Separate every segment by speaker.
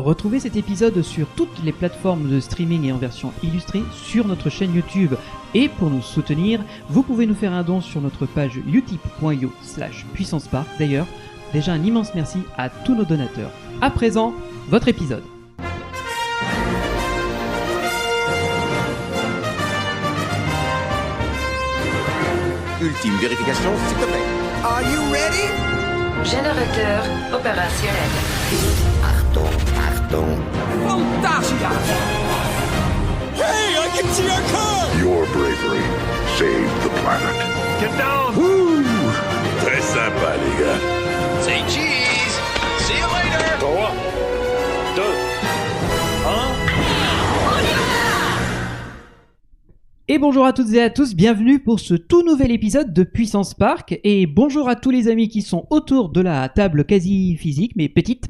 Speaker 1: Retrouvez cet épisode sur toutes les plateformes de streaming et en version illustrée sur notre chaîne YouTube. Et pour nous soutenir, vous pouvez nous faire un don sur notre page utip.io/puissancepark. D'ailleurs, déjà un immense merci à tous nos donateurs. À présent, votre épisode.
Speaker 2: Ultime vérification, s'il te plaît. Are you ready?
Speaker 3: Générateur opérationnel.
Speaker 2: Pardon.
Speaker 4: Fantasia! Hey, I can see our car!
Speaker 5: Your bravery saved the planet.
Speaker 4: Get down!
Speaker 5: Woo! Très sympa, les gars.
Speaker 4: Say cheese! See you later!
Speaker 5: 3, 2, 1...
Speaker 1: Et bonjour à toutes et à tous, bienvenue pour ce tout nouvel épisode de Puissance Park. Et bonjour à tous les amis qui sont autour de la table quasi physique, mais petite.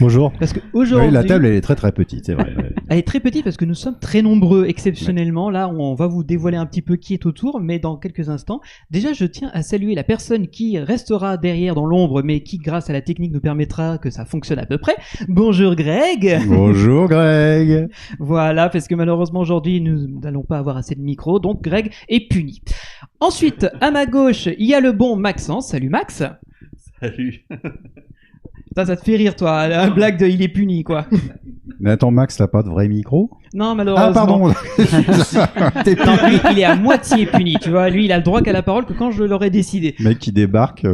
Speaker 6: Bonjour.
Speaker 1: Parce que aujourd'hui,
Speaker 6: oui, la table elle est très très petite, c'est vrai.
Speaker 1: Elle est très petite parce que nous sommes très nombreux exceptionnellement. Là, on va vous dévoiler un petit peu qui est autour, mais dans quelques instants. Déjà, je tiens à saluer la personne qui restera derrière dans l'ombre, mais qui, grâce à la technique, nous permettra que ça fonctionne à peu près. Bonjour Greg.
Speaker 6: Bonjour Greg.
Speaker 1: Voilà, parce que malheureusement aujourd'hui, nous n'allons pas avoir assez de micros, donc Greg est puni. Ensuite, à ma gauche, il y a le bon Maxence. Salut Max.
Speaker 7: Salut.
Speaker 1: Ça te fait rire, toi, la blague de il est puni, quoi.
Speaker 6: Mais attends, Max, t'as pas de vrai micro?
Speaker 1: Non, malheureusement.
Speaker 6: Ah, pardon.
Speaker 1: Non, lui, il est à moitié puni, tu vois. Lui, il a le droit qu'à la parole que quand je l'aurais décidé.
Speaker 6: Mec qui débarque.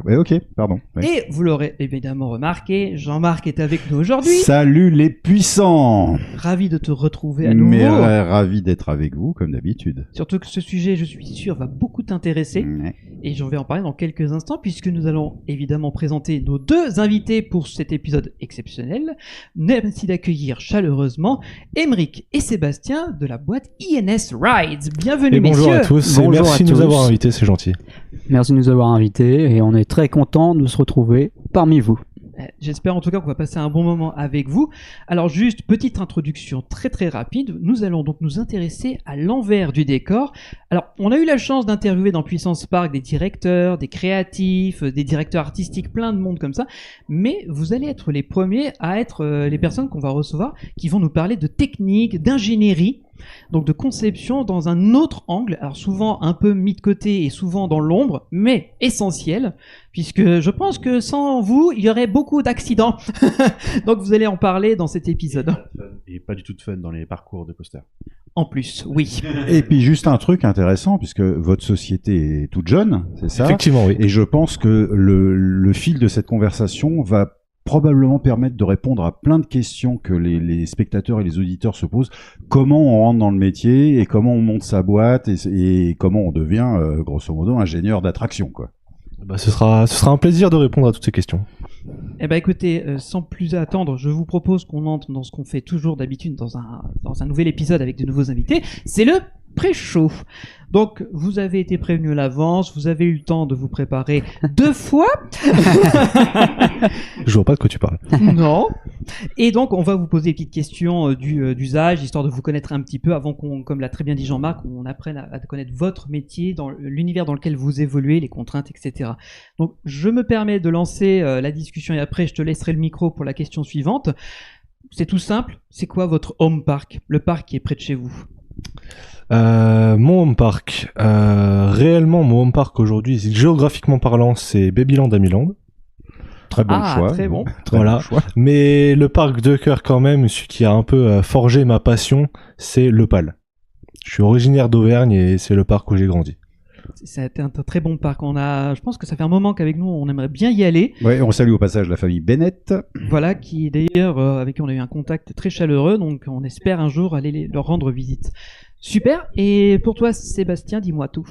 Speaker 6: Ouais, ok, pardon. Ouais.
Speaker 1: Et vous l'aurez évidemment remarqué, Jean-Marc est avec nous aujourd'hui.
Speaker 6: Salut les puissants.
Speaker 1: Ravi de te retrouver à nouveau.
Speaker 6: Mais ravi d'être avec vous, comme d'habitude.
Speaker 1: Surtout que ce sujet, je suis sûr, va beaucoup t'intéresser.
Speaker 6: Ouais.
Speaker 1: Et j'en vais en parler dans quelques instants, puisque nous allons évidemment présenter nos deux invités pour cet épisode exceptionnel. Merci d'accueillir chaleureusement Émeric et Sébastien de la boîte INS Rides. Bienvenue,
Speaker 6: Et bonjour
Speaker 1: messieurs.
Speaker 6: à tous,
Speaker 8: Bonjour
Speaker 6: et merci
Speaker 8: à
Speaker 6: de nous
Speaker 8: tous.
Speaker 6: avoir invités, c'est gentil.
Speaker 8: Merci de nous avoir invités et on est très content de se retrouver parmi vous.
Speaker 1: J'espère en tout cas qu'on va passer un bon moment avec vous. Alors juste, petite introduction très très rapide. Nous allons donc nous intéresser à l'envers du décor. Alors, on a eu la chance d'interviewer dans Puissance Park des directeurs, des créatifs, des directeurs artistiques, plein de monde comme ça. Mais vous allez être les premiers à être les personnes qu'on va recevoir qui vont nous parler de technique, d'ingénierie. Donc de conception dans un autre angle, alors souvent un peu mis de côté et souvent dans l'ombre, mais essentiel, puisque je pense que sans vous, il y aurait beaucoup d'accidents. Donc vous allez en parler dans cet épisode.
Speaker 7: Et pas du tout de fun dans les parcours de coaster.
Speaker 1: En plus, oui.
Speaker 6: Et puis juste un truc intéressant, puisque votre société est toute jeune, c'est ça?
Speaker 9: Effectivement, oui.
Speaker 6: Et je pense que le fil de cette conversation va probablement permettre de répondre à plein de questions que les spectateurs et les auditeurs se posent. Comment on rentre dans le métier et comment on monte sa boîte et comment on devient, grosso modo, ingénieur d'attraction, quoi.
Speaker 9: Bah, ce sera un plaisir de répondre à toutes ces questions.
Speaker 1: Eh ben écoutez, sans plus attendre, je vous propose qu'on entre dans ce qu'on fait toujours d'habitude dans un nouvel épisode avec de nouveaux invités. C'est le pré-show. Donc, vous avez été prévenu à l'avance, vous avez eu le temps de vous préparer 2 fois.
Speaker 9: Je vois pas de quoi tu parles.
Speaker 1: Non. Et donc, on va vous poser des petites questions d'usage, histoire de vous connaître un petit peu avant qu'on, comme l'a très bien dit Jean-Marc, on apprenne à connaître votre métier, dans l'univers dans lequel vous évoluez, les contraintes, etc. Donc, je me permets de lancer la discussion et après, je te laisserai le micro pour la question suivante. C'est tout simple. C'est quoi votre home park? Le parc qui est près de chez vous?
Speaker 9: Mon home park, réellement mon home park aujourd'hui, géographiquement parlant, c'est Babyland à Milan.
Speaker 6: Très bon choix.
Speaker 1: Très bon.
Speaker 6: Très
Speaker 9: Voilà.
Speaker 6: bon choix.
Speaker 9: Mais le parc de cœur quand même, celui qui a un peu forgé ma passion, c'est Le Pal. Je suis originaire d'Auvergne et c'est le parc où j'ai grandi.
Speaker 1: C'est un très bon parc. Je pense que ça fait un moment qu'avec nous, on aimerait bien y aller.
Speaker 6: Ouais, on salue au passage la famille Bennett.
Speaker 1: Voilà, qui d'ailleurs, avec qui on a eu un contact très chaleureux, donc on espère un jour aller leur rendre visite. Super. Et pour toi, Sébastien, dis-moi tout.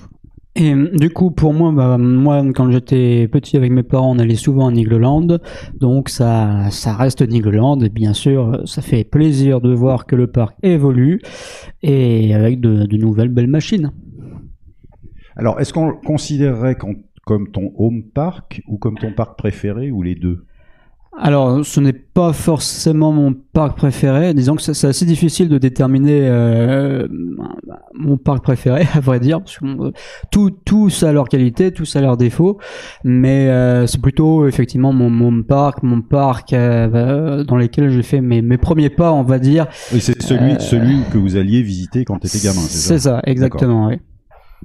Speaker 8: Et du coup, pour moi, quand j'étais petit avec mes parents, on allait souvent à Nigloland, donc ça reste Nigloland, et bien sûr, ça fait plaisir de voir que le parc évolue, et avec de nouvelles belles machines.
Speaker 6: Alors, est-ce qu'on le considérerait comme ton home park ou comme ton parc préféré ou les deux?
Speaker 8: Alors, ce n'est pas forcément mon parc préféré. Disons que c'est assez difficile de déterminer mon parc préféré, à vrai dire. Parce que, tous a leur qualité, tous a leurs défauts. Mais c'est plutôt effectivement mon parc dans lequel j'ai fait mes premiers pas, on va dire.
Speaker 6: Oui, c'est celui que vous alliez visiter quand tu étais gamin,
Speaker 8: c'est ça, exactement, oui.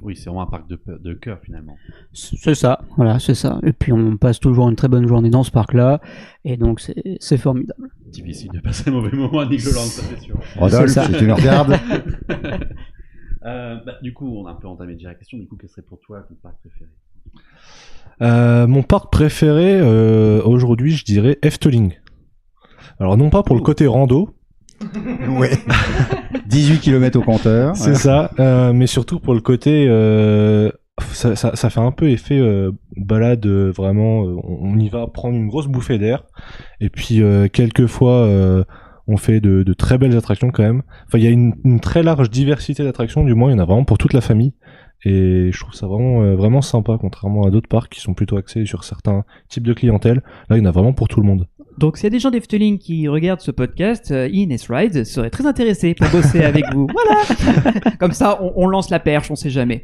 Speaker 7: Oui, c'est vraiment un parc de cœur finalement.
Speaker 8: C'est ça, voilà, c'est ça. Et puis on passe toujours une très bonne journée dans ce parc-là, et donc c'est formidable.
Speaker 7: Difficile de passer un mauvais moment à Nigloland, ça c'est sûr.
Speaker 6: Rodolphe, si tu nous regardes.
Speaker 7: Du coup, on a un peu entamé déjà la question. Du coup, quel serait pour toi ton parc préféré?
Speaker 9: Mon parc préféré, aujourd'hui, je dirais Efteling. Alors, non pas pour le côté rando.
Speaker 6: Ouais. 18 km au compteur.
Speaker 9: C'est ça, mais surtout pour le côté... ça fait un peu effet balade, vraiment, on y va prendre une grosse bouffée d'air. Et puis, quelquefois... on fait de très belles attractions quand même. Enfin, il y a une très large diversité d'attractions, du moins, il y en a vraiment pour toute la famille. Et je trouve ça vraiment sympa, contrairement à d'autres parcs qui sont plutôt axés sur certains types de clientèle. Là, il y en a vraiment pour tout le monde.
Speaker 1: Donc, s'il y a des gens d'Efteling qui regardent ce podcast, Ines Rides serait très intéressé pour bosser avec vous. Voilà. Comme ça, on lance la perche, on sait jamais.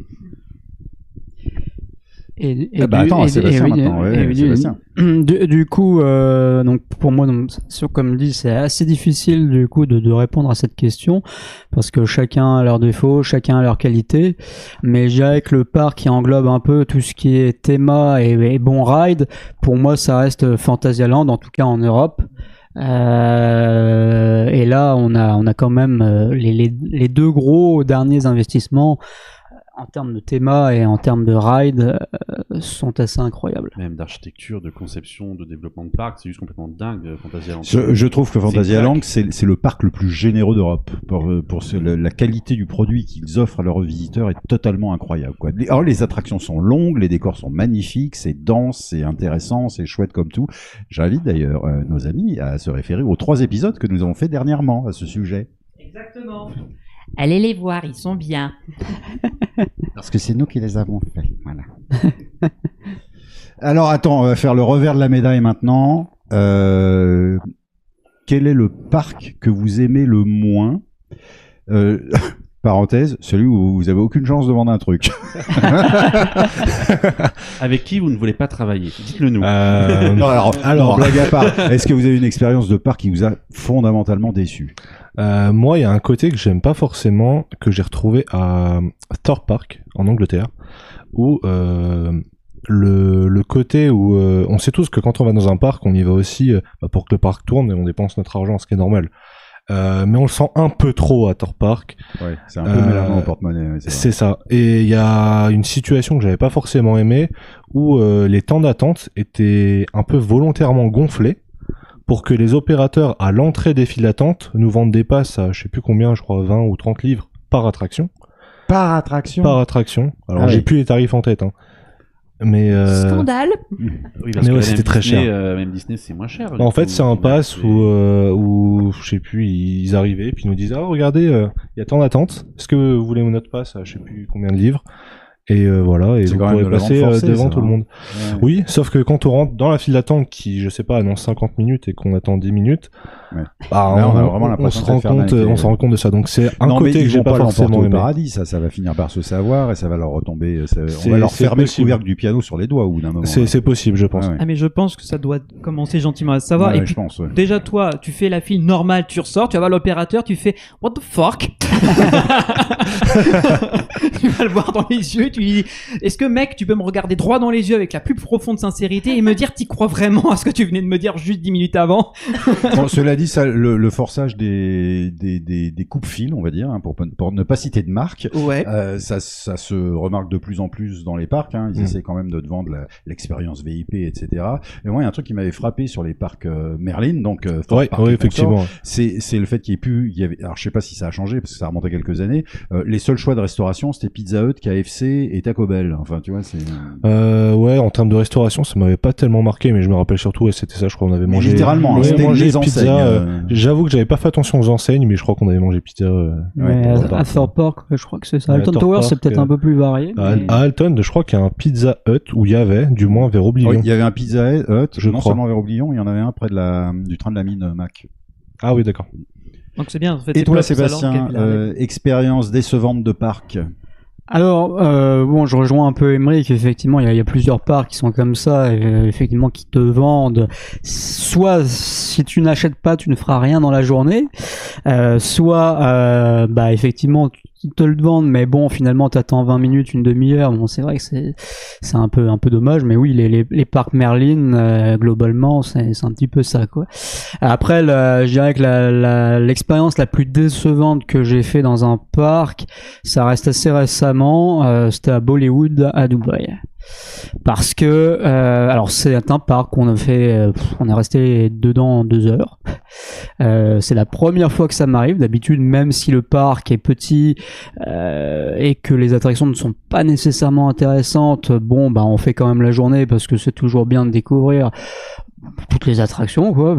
Speaker 8: Du coup, donc pour moi, comme dit, c'est assez difficile du coup de répondre à cette question parce que chacun a leurs défauts, chacun a leurs qualités. Mais je dirais que le parc qui englobe un peu tout ce qui est théma et bon ride, pour moi, ça reste Fantasyland, en tout cas en Europe. Et là, on a quand même les deux gros derniers investissements. En termes de théma et en termes de ride, sont assez incroyables.
Speaker 7: Même d'architecture, de conception, de développement de parc, c'est juste complètement dingue, Fantasyland.
Speaker 6: Je trouve que Fantasyland, c'est le parc le plus généreux d'Europe. La qualité du produit qu'ils offrent à leurs visiteurs est totalement incroyable, quoi. Alors, les attractions sont longues, les décors sont magnifiques, c'est dense, c'est intéressant, c'est chouette comme tout. J'invite d'ailleurs nos amis à se référer aux 3 épisodes que nous avons fait dernièrement à ce sujet.
Speaker 1: Exactement. Allez les voir, ils sont bien.
Speaker 6: Parce que c'est nous qui les avons fait. Voilà. Alors attends, on va faire le revers de la médaille maintenant. Quel est le parc que vous aimez le moins? Parenthèse, celui où vous avez aucune chance de vendre un truc.
Speaker 7: Avec qui vous ne voulez pas travailler? Dites-le nous.
Speaker 6: Non, alors, blague à part, est-ce que vous avez une expérience de parc qui vous a fondamentalement déçu?
Speaker 9: Moi, il y a un côté que j'aime pas forcément, que j'ai retrouvé à Thorpe Park, en Angleterre, où le côté où on sait tous que quand on va dans un parc, on y va aussi pour que le parc tourne et on dépense notre argent, ce qui est normal. Mais on le sent un peu trop à Thorpe Park.
Speaker 6: Ouais, c'est un peu mélangeant au porte-monnaie.
Speaker 9: C'est ça. Et il y a une situation que j'avais pas forcément aimée, où les temps d'attente étaient un peu volontairement gonflés, pour que les opérateurs à l'entrée des files d'attente nous vendent des passes à je sais plus combien, je crois 20 ou 30 livres par attraction.
Speaker 6: Par attraction?
Speaker 9: Par attraction. Alors j'ai plus les tarifs en tête, hein. Mais
Speaker 1: scandale.
Speaker 7: Oui, parce
Speaker 9: mais
Speaker 7: que
Speaker 9: c'était très cher.
Speaker 7: Même Disney, c'est moins cher.
Speaker 9: En fait, c'est un pass où je sais plus, ils arrivaient puis ils nous disaient regardez, il y a tant d'attente. Est-ce que vous voulez notre passe à je sais plus combien de livres? Et voilà, et vous pourrez passer devant tout le monde.
Speaker 6: Ouais.
Speaker 9: Oui, sauf que quand on rentre dans la file d'attente qui, je sais pas, annonce 50 minutes et qu'on attend 10 minutes,
Speaker 6: ouais.
Speaker 9: Bah,
Speaker 6: là, on a vraiment l'impression
Speaker 9: on se rend compte de ça. Donc c'est un côté que j'ai pas forcément
Speaker 6: au
Speaker 9: aimé.
Speaker 6: paradis, ça va finir par se savoir et ça va leur retomber, on va leur fermer le couvercle du piano sur les doigts au bout d'un moment.
Speaker 9: C'est possible, je pense.
Speaker 6: Ouais.
Speaker 1: Ah mais je pense que ça doit commencer gentiment à se savoir.
Speaker 6: Ouais,
Speaker 1: et puis,
Speaker 6: je pense, ouais.
Speaker 1: déjà toi, tu fais la file normale, tu ressors, tu vas voir l'opérateur, tu fais what the fuck. Tu vas le voir dans les yeux, tu lui dis est-ce que mec, tu peux me regarder droit dans les yeux avec la plus profonde sincérité et me dire t'y crois vraiment à ce que tu venais de me dire juste 10 minutes avant?
Speaker 6: Bon, cela dit, ça, le forçage des coupes-fils, on va dire, hein, pour ne pas citer de marque,
Speaker 1: ouais.
Speaker 6: Ça se remarque de plus en plus dans les parcs, hein. Ils essaient quand même de te vendre l'expérience VIP, etc. Et moi, il y a un truc qui m'avait frappé sur les parcs Merlin, donc
Speaker 9: ouais, effectivement.
Speaker 6: C'est le fait qu'il y avait, alors je sais pas si ça a changé parce que ça remonte à quelques années, les seuls choix de restauration c'était Pizza Hut, KFC et Taco Bell. Enfin, tu vois, c'est...
Speaker 9: Ouais, en termes de restauration, ça m'avait pas tellement marqué, mais je me rappelle surtout, et c'était ça, je crois qu'on avait
Speaker 6: Mais
Speaker 9: mangé...
Speaker 6: littéralement,
Speaker 9: on avait
Speaker 6: c'était
Speaker 9: mangé
Speaker 6: les
Speaker 9: pizza,
Speaker 6: enseignes.
Speaker 9: J'avoue que j'avais pas fait attention aux enseignes, mais je crois qu'on avait mangé pizza...
Speaker 8: Mais
Speaker 9: dans un bar.
Speaker 8: à Thorpe Park, je crois que c'est ça.
Speaker 9: Ouais,
Speaker 8: Alton
Speaker 9: Thorpe
Speaker 8: Tower,
Speaker 9: Park,
Speaker 8: c'est peut-être un peu plus varié.
Speaker 9: À
Speaker 8: mais-
Speaker 9: Alton, je crois qu'il y a un Pizza Hut, où il y avait, du moins vers Oblivion.
Speaker 6: Oui, il y avait un Pizza Hut,
Speaker 9: Je
Speaker 6: non
Speaker 9: crois.
Speaker 6: seulement vers Oblivion, il y en avait un près du train de la mine Mac.
Speaker 9: Ah oui, d'accord.
Speaker 1: Donc c'est bien. En fait,
Speaker 6: Et
Speaker 1: c'est
Speaker 6: toi,
Speaker 1: plus la langue
Speaker 6: Sébastien,
Speaker 1: qu'elle a.
Speaker 6: expérience décevante de parc?
Speaker 8: Alors, bon, je rejoins un peu Emmerich, effectivement, il y a plusieurs parcs qui sont comme ça, effectivement, qui te vendent, soit si tu n'achètes pas, tu ne feras rien dans la journée, soit, bah, effectivement, ils te le vendent, mais bon, finalement, t'attends 20 minutes, une demi-heure, bon, c'est vrai que c'est un peu dommage, mais oui, les parcs Merlin, globalement, c'est un petit peu ça, quoi. Après, je dirais que l'expérience la plus décevante que j'ai fait dans un parc, ça reste assez récemment, c'était à Bollywood, à Dubaï. Parce que, alors c'est un parc qu'on a fait, on est resté dedans 2 heures. C'est la première fois que ça m'arrive. D'habitude, même si le parc est petit et que les attractions ne sont pas nécessairement intéressantes, bon, bah on fait quand même la journée parce que c'est toujours bien de découvrir toutes les attractions, quoi.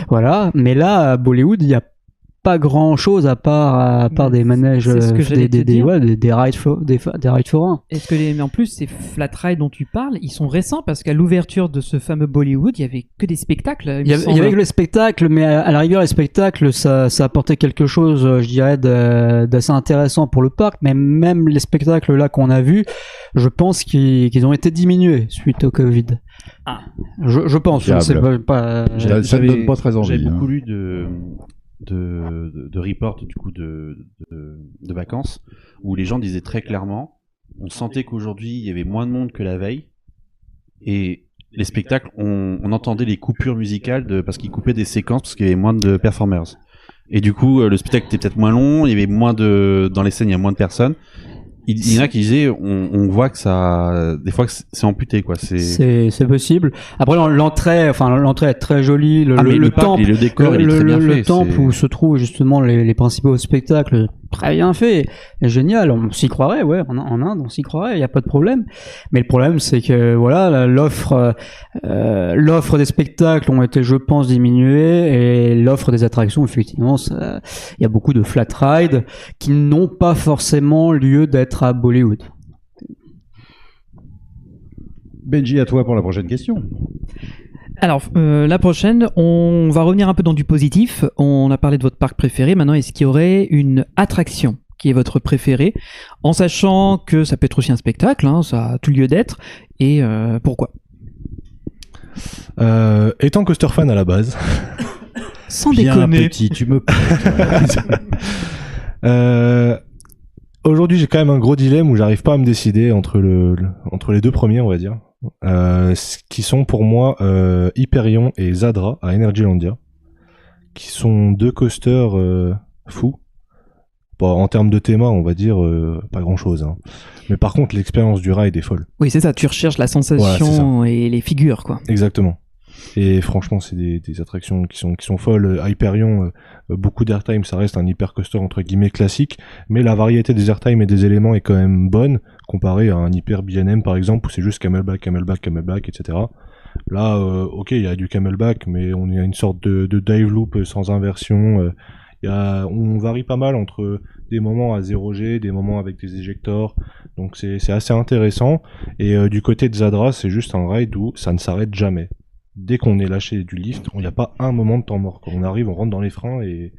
Speaker 8: Voilà. Mais là, à Bollywood, il y a pas grand chose à part des manèges,
Speaker 1: C'est ce que j'allais te dire.
Speaker 8: des rides forains.
Speaker 1: Est-ce que mais en plus ces flat rides dont tu parles, ils sont récents parce qu'à l'ouverture de ce fameux Bollywood, il y avait que des spectacles.
Speaker 8: Il y avait que le spectacle, mais à la rigueur, les spectacles, ça apportait quelque chose, je dirais, d'assez intéressant pour le parc. Mais même les spectacles là qu'on a vus, je pense qu'ils ont été diminués suite au Covid.
Speaker 1: Ah.
Speaker 8: Je pense. Je ne sais pas.
Speaker 6: Ça ne donne pas très envie.
Speaker 7: J'avais beaucoup
Speaker 6: hein.
Speaker 7: lu de reports du coup de vacances où les gens disaient très clairement, on sentait qu'aujourd'hui il y avait moins de monde que la veille et les spectacles, on entendait les coupures musicales parce qu'ils coupaient des séquences parce qu'il y avait moins de performers. Et du coup, le spectacle était peut-être moins long, il y avait moins dans les scènes, il y a moins de personnes. Il y en a qui disaient, on voit que ça, des fois que c'est amputé, quoi.
Speaker 8: C'est possible. Après, l'entrée est très jolie.
Speaker 7: Le
Speaker 8: temple,
Speaker 7: et le décor, il est très bien fait.
Speaker 8: Le temple où se trouvent justement les principaux spectacles, très bien fait, génial. On s'y croirait, ouais. En Inde, on s'y croirait, il y a pas de problème. Mais le problème, c'est que voilà, l'offre des spectacles ont été, je pense, diminuées et l'offre des attractions, effectivement, il y a beaucoup de flat rides qui n'ont pas forcément lieu d'être à Bollywood.
Speaker 6: Benji, à toi pour la prochaine question.
Speaker 1: Alors, la prochaine, on va revenir un peu dans du positif. On a parlé de votre parc préféré. Maintenant, est-ce qu'il y aurait une attraction qui est votre préférée, en sachant que ça peut être aussi un spectacle, hein, ça a tout lieu d'être, et pourquoi?
Speaker 9: Étant coaster fan à la base...
Speaker 1: Sans
Speaker 6: Bien
Speaker 1: déconner.
Speaker 6: petit, tu me...
Speaker 9: Aujourd'hui, j'ai quand même un gros dilemme où j'arrive pas à me décider entre les deux premiers, on va dire, qui sont pour moi Hyperion et Zadra à Energylandia, qui sont 2 coasters fous. Bon, en termes de thème, on va dire pas grand-chose, hein. Mais par contre, l'expérience du ride est folle.
Speaker 1: Oui, c'est ça, tu recherches la sensation et les figures, quoi.
Speaker 9: Exactement. Et franchement, c'est des attractions qui sont folles. Hyperion, beaucoup d'airtime, ça reste un hypercoaster entre guillemets classique, mais la variété des airtime et des éléments est quand même bonne, comparé à un hyper B&M par exemple, où c'est juste camelback, camelback, camelback, etc. Là, ok, il y a du camelback, mais on est à une sorte de dive loop sans inversion. On varie pas mal entre des moments à 0G, des moments avec des éjectors, donc c'est assez intéressant. Et du côté de Zadra, c'est juste un ride où ça ne s'arrête jamais. Dès qu'on est lâché du lift, il n'y a pas un moment de temps mort. Quand on arrive, on rentre dans les freins et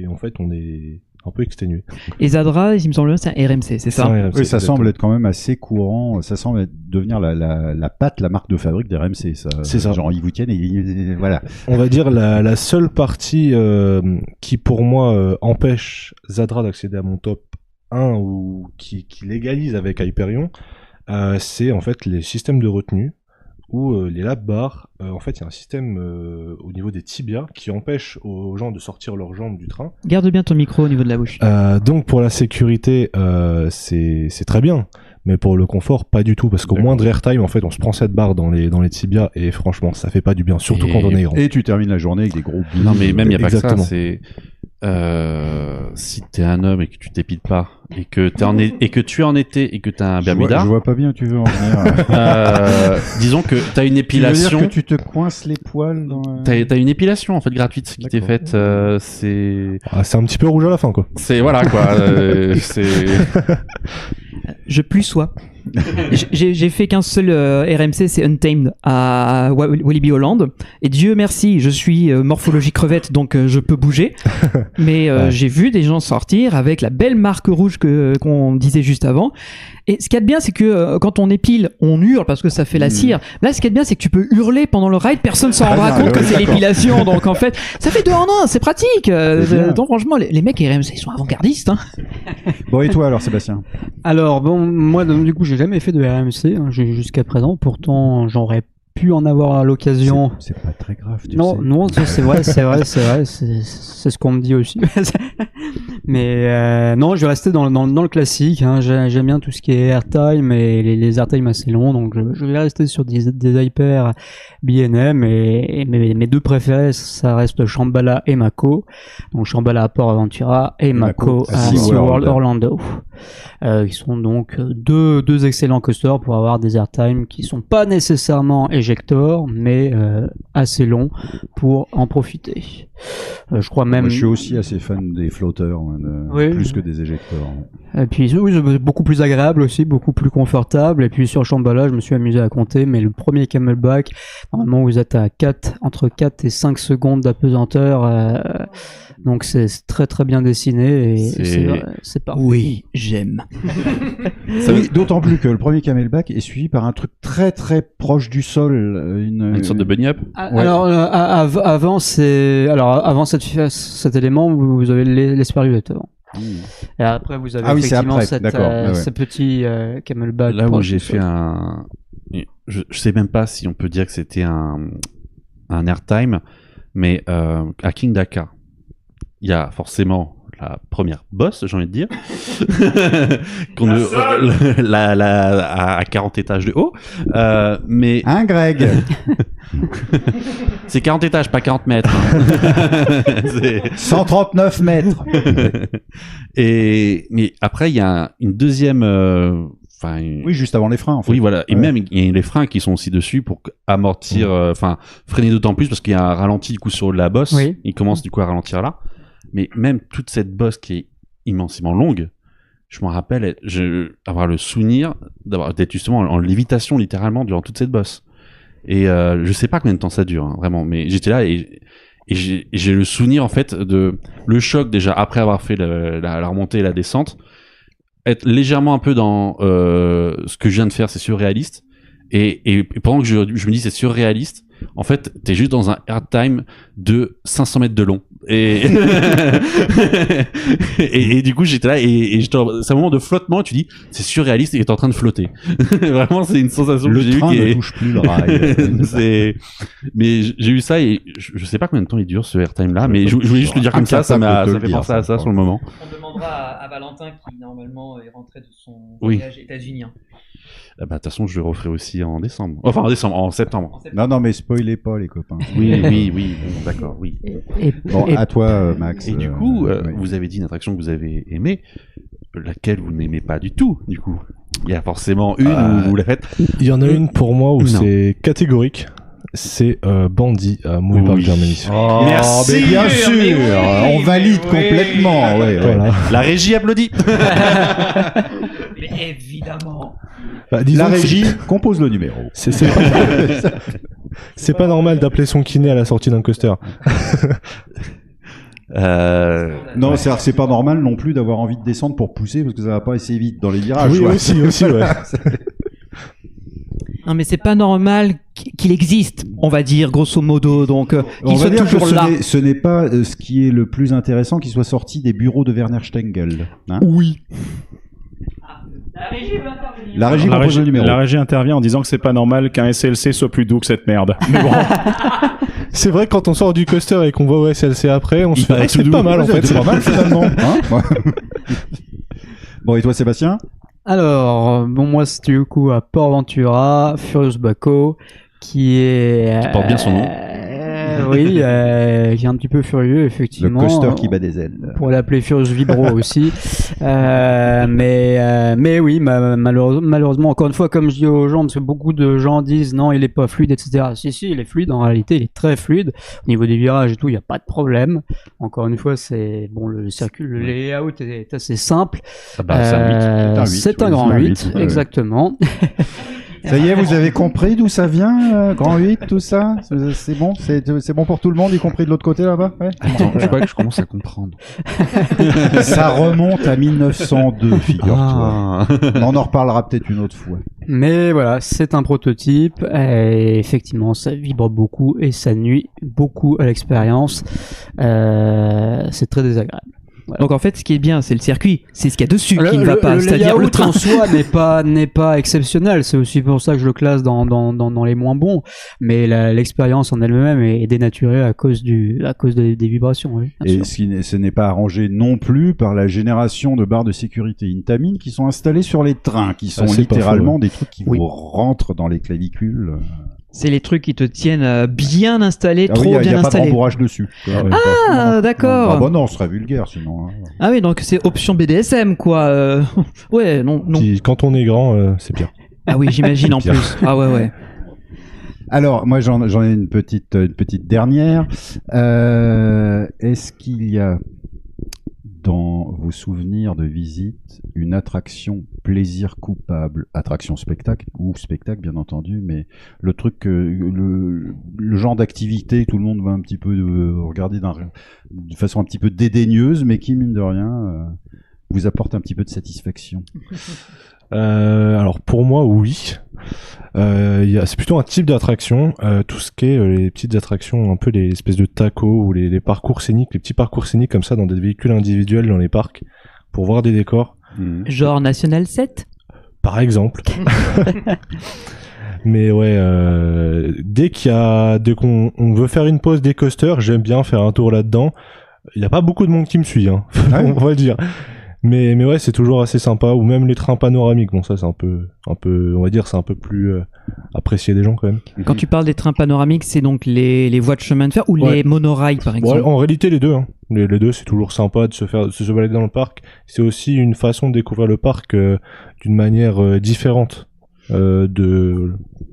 Speaker 9: en fait, on est un peu exténué.
Speaker 1: Et Zadra, il me semble bien, c'est un RMC, c'est ça?
Speaker 6: Oui, ça semble être quand même assez courant. Ça semble devenir la patte, la marque de fabrique des RMC.
Speaker 9: C'est ça.
Speaker 6: Genre, ils vous tiennent et voilà.
Speaker 9: On va dire la seule partie qui, pour moi, empêche Zadra d'accéder à mon top 1 ou qui légalise avec Hyperion, c'est en fait les systèmes de retenue. Où les lap bars, en fait, il y a un système au niveau des tibias qui empêche aux gens de sortir leurs jambes du train.
Speaker 1: Garde bien ton micro au niveau de la bouche.
Speaker 9: Donc pour la sécurité, c'est très bien, mais pour le confort, pas du tout, parce qu'au moindre airtime, en fait, on se prend cette barre dans les tibias et franchement, ça fait pas du bien, surtout quand on est grand.
Speaker 6: Et tu termines la journée avec des gros bouts.
Speaker 7: Non, mais même il y a pas que ça.
Speaker 9: Exactement.
Speaker 7: C'est si t'es un homme et que tu t'épiles pas et que tu es en été et que t'as un Bermuda,
Speaker 6: Je vois pas bien où tu veux en venir.
Speaker 7: disons que t'as une
Speaker 6: Tu veux
Speaker 7: épilation.
Speaker 6: dire que tu te coinces les poils dans...
Speaker 7: T'as une épilation en fait gratuite qui t'est
Speaker 6: D'accord.
Speaker 7: faite. C'est
Speaker 9: C'est un petit peu rouge à la fin, quoi.
Speaker 7: voilà quoi. C'est
Speaker 1: Je plus sois. J'ai fait qu'un seul RMC, c'est Untamed à Walibi Holland. Et Dieu merci, je suis morphologie crevette, donc je peux bouger. Mais j'ai vu des gens sortir avec la belle marque rouge qu'on disait juste avant. Et ce qu'il y a de bien, c'est que quand on épile, on hurle parce que ça fait la cire. Là, ce qu'il y a de bien, c'est que tu peux hurler pendant le ride, personne s'en rendra compte que c'est l'épilation. Donc en fait, ça fait 2 en 1, c'est pratique. Donc franchement, les mecs RMC, ils sont avant-gardistes. Hein.
Speaker 6: Bon, et toi alors, Sébastien?
Speaker 8: Alors, bon, moi, du coup, j'ai jamais fait de RMC jusqu'à présent. Pourtant, j'aurais pu en avoir à l'occasion.
Speaker 6: C'est pas très grave, tu sais.
Speaker 8: Non, c'est vrai, c'est ce qu'on me dit aussi. Mais non, je vais rester dans le classique. Hein. J'aime bien tout ce qui est airtime et les airtime assez longs, donc je vais rester sur des hyper B&M et mes 2 préférés, ça reste Shambhala et Mako. Donc Shambhala à Port Aventura et Mako à SeaWorld Orlando. Qui sont donc deux excellents coasters pour avoir des airtime qui sont pas nécessairement éjecteurs, mais assez longs pour en profiter. Je crois même.
Speaker 6: Moi, je suis aussi assez fan des flotteurs, plus que des éjecteurs.
Speaker 8: Et puis oui, c'est beaucoup plus agréable aussi, beaucoup plus confortable. Et puis sur Shambhala, je me suis amusé à compter, mais le premier camelback, normalement vous êtes à entre 4 et 5 secondes d'apesanteur. Donc c'est très très bien dessiné et c'est parfait.
Speaker 1: Oui, j'aime.
Speaker 6: Oui, d'autant plus que le premier camelback est suivi par un truc très très proche du sol,
Speaker 7: une sorte de bunny up.
Speaker 8: Alors avant cet élément, vous avez l'espérulateur. Et après vous avez effectivement ce petit camelback.
Speaker 7: Là où j'ai fait je sais même pas si on peut dire que c'était un airtime, mais à King Dakar, il y a forcément la première bosse, j'ai envie de dire, à 40 étages de haut, mais...
Speaker 6: Hein, Greg?
Speaker 7: C'est 40 étages, pas 40 mètres.
Speaker 6: 139 mètres.
Speaker 7: Mais après, il y a une deuxième...
Speaker 6: Oui, juste avant les freins, en fait.
Speaker 7: Oui, voilà. Et même, il y a les freins qui sont aussi dessus pour amortir, freiner d'autant plus parce qu'il y a un ralenti du coup sur la bosse.
Speaker 8: Oui.
Speaker 7: Il commence du coup à ralentir là. Mais même toute cette bosse qui est immensément longue, je m'en rappelle avoir le souvenir d'être justement en lévitation littéralement durant toute cette bosse. Et je sais pas combien de temps ça dure, hein, vraiment. Mais j'étais là et j'ai le souvenir en fait de le choc déjà après avoir fait la remontée et la descente. Être légèrement un peu dans ce que je viens de faire, c'est surréaliste. Et pendant que je me dis c'est surréaliste, en fait, t'es juste dans un airtime de 500 mètres de long. Et du coup, j'étais là et c'est un moment de flottement. Tu dis, c'est surréaliste et t'es en train de flotter. Vraiment, c'est une sensation que j'ai eue.
Speaker 6: Le train ne touche plus le rail.
Speaker 7: Mais j'ai eu ça et je sais pas combien de temps il dure ce airtime là, mais je voulais juste le dire comme ça m'a fait penser à ça sur le moment.
Speaker 1: On demandera à Valentin qui normalement est rentré de son voyage états-unien.
Speaker 7: De toute façon, je le referai aussi en décembre. Enfin, en septembre.
Speaker 6: Non, mais spoilez pas, les copains.
Speaker 7: Oui, bon, d'accord, oui.
Speaker 6: À toi, Max.
Speaker 7: Et du coup, vous avez dit une attraction que vous avez aimée, laquelle vous n'aimez pas du tout, du coup. Il y a forcément une où vous la faites.
Speaker 9: Il y en a une pour moi où c'est catégorique. C'est Bandit à Movie Park Germany.
Speaker 6: Oh, merci, bien sûr, on valide complètement. Ouais.
Speaker 7: La régie applaudit.
Speaker 1: Mais évidemment.
Speaker 6: La régie compose le numéro.
Speaker 9: C'est pas normal d'appeler son kiné à la sortie d'un coaster.
Speaker 6: Non, c'est pas normal non plus d'avoir envie de descendre pour pousser parce que ça va pas assez vite dans les virages.
Speaker 9: Oui, aussi, ouais.
Speaker 1: Non, mais c'est pas normal qu'il existe, on va dire, grosso modo. Donc,
Speaker 6: il soit toujours
Speaker 1: là.
Speaker 6: Ce n'est pas ce qui est le plus intéressant qu'il soit sorti des bureaux de Werner Stengel. Hein,
Speaker 1: oui.
Speaker 6: La régie propose le numéro.
Speaker 10: La régie intervient en disant que c'est pas normal qu'un SLC soit plus doux que cette merde. Mais bon.
Speaker 9: C'est vrai que quand on sort du coaster et qu'on va au SLC après, on se fait c'est pas mal en fait.
Speaker 6: C'est pas mal finalement. Hein. Bon, et toi, Sébastien?
Speaker 8: Alors, moi, c'était du coup à Port Ventura, Furious Baco, qui est...
Speaker 7: Qui porte bien son nom.
Speaker 8: Oui, qui est un petit peu furieux,
Speaker 6: Le
Speaker 8: effectivement.
Speaker 6: coaster qui bat des ailes.
Speaker 8: Pour l'appeler Furious Vibro aussi. Mais oui, malheureusement, encore une fois, comme je dis aux gens, parce que beaucoup de gens disent non, il est pas fluide, etc. Si, il est fluide. En réalité, il est très fluide. Au niveau des virages et tout, il n'y a pas de problème. Encore une fois, c'est bon, le circuit, le layout est assez simple. C'est un grand 8, exactement.
Speaker 6: Ça y est, vous avez compris d'où ça vient, grand 8, tout ça? C'est bon? C'est bon pour tout le monde, y compris de l'autre côté là-bas? Ouais.
Speaker 7: Attends, je crois que je commence à comprendre.
Speaker 6: Ça remonte à 1902, figure-toi. On en reparlera peut-être une autre fois.
Speaker 8: Mais voilà, c'est un prototype, et effectivement, ça vibre beaucoup et ça nuit beaucoup à l'expérience. C'est très désagréable. Voilà.
Speaker 1: Donc en fait, ce qui est bien, c'est le circuit, c'est ce qu'il y a dessus qui ne va pas,
Speaker 8: le
Speaker 1: c'est-à-dire le train.
Speaker 8: en soi n'est pas exceptionnel. C'est aussi pour ça que je le classe dans les moins bons. Mais l'expérience en elle-même est dénaturée à cause des vibrations. Oui,
Speaker 6: et ce n'est pas arrangé non plus par la génération de barres de sécurité Intamin qui sont installées sur les trains, qui sont littéralement des trucs qui vous rentrent dans les clavicules.
Speaker 1: C'est les trucs qui te tiennent bien installés, trop bien installés.
Speaker 6: Il n'y a pas de rembourrage dessus.
Speaker 1: D'accord.
Speaker 6: Ah bah non, ce serait vulgaire sinon. Hein.
Speaker 1: Ah oui, donc c'est option BDSM quoi. Ouais, non.
Speaker 9: Puis, quand on est grand, c'est pire.
Speaker 1: Ah oui, j'imagine en plus. Ah ouais.
Speaker 6: Alors, moi j'en ai une petite dernière. Est-ce qu'il y a dans vos souvenirs de visite une attraction plaisir coupable, attraction spectacle ou spectacle bien entendu, mais le truc le genre d'activité que tout le monde va un petit peu regarder de façon un petit peu dédaigneuse, mais qui mine de rien vous apporte un petit peu de satisfaction.
Speaker 9: Alors pour moi oui, c'est plutôt un type d'attraction, tout ce qui est les petites attractions, un peu les espèces de tacos ou les parcours scéniques, les petits parcours scéniques comme ça dans des véhicules individuels dans les parcs pour voir des décors.
Speaker 1: Genre National 7
Speaker 9: par exemple. Mais ouais, dès qu'on veut faire une pause des coasters, j'aime bien faire un tour là-dedans. Il n'y a pas beaucoup de monde qui me suit, hein, on va le dire. Mais ouais, c'est toujours assez sympa. Ou même les trains panoramiques. Bon, ça, c'est un peu, on va dire, c'est un peu plus apprécié des gens quand même.
Speaker 1: Quand tu parles des trains panoramiques, c'est donc les voies de chemin de fer ou les monorails, par exemple?
Speaker 9: Ouais, en réalité, les deux. Hein. Les deux, c'est toujours sympa de se balader dans le parc. C'est aussi une façon de découvrir le parc d'une manière différente.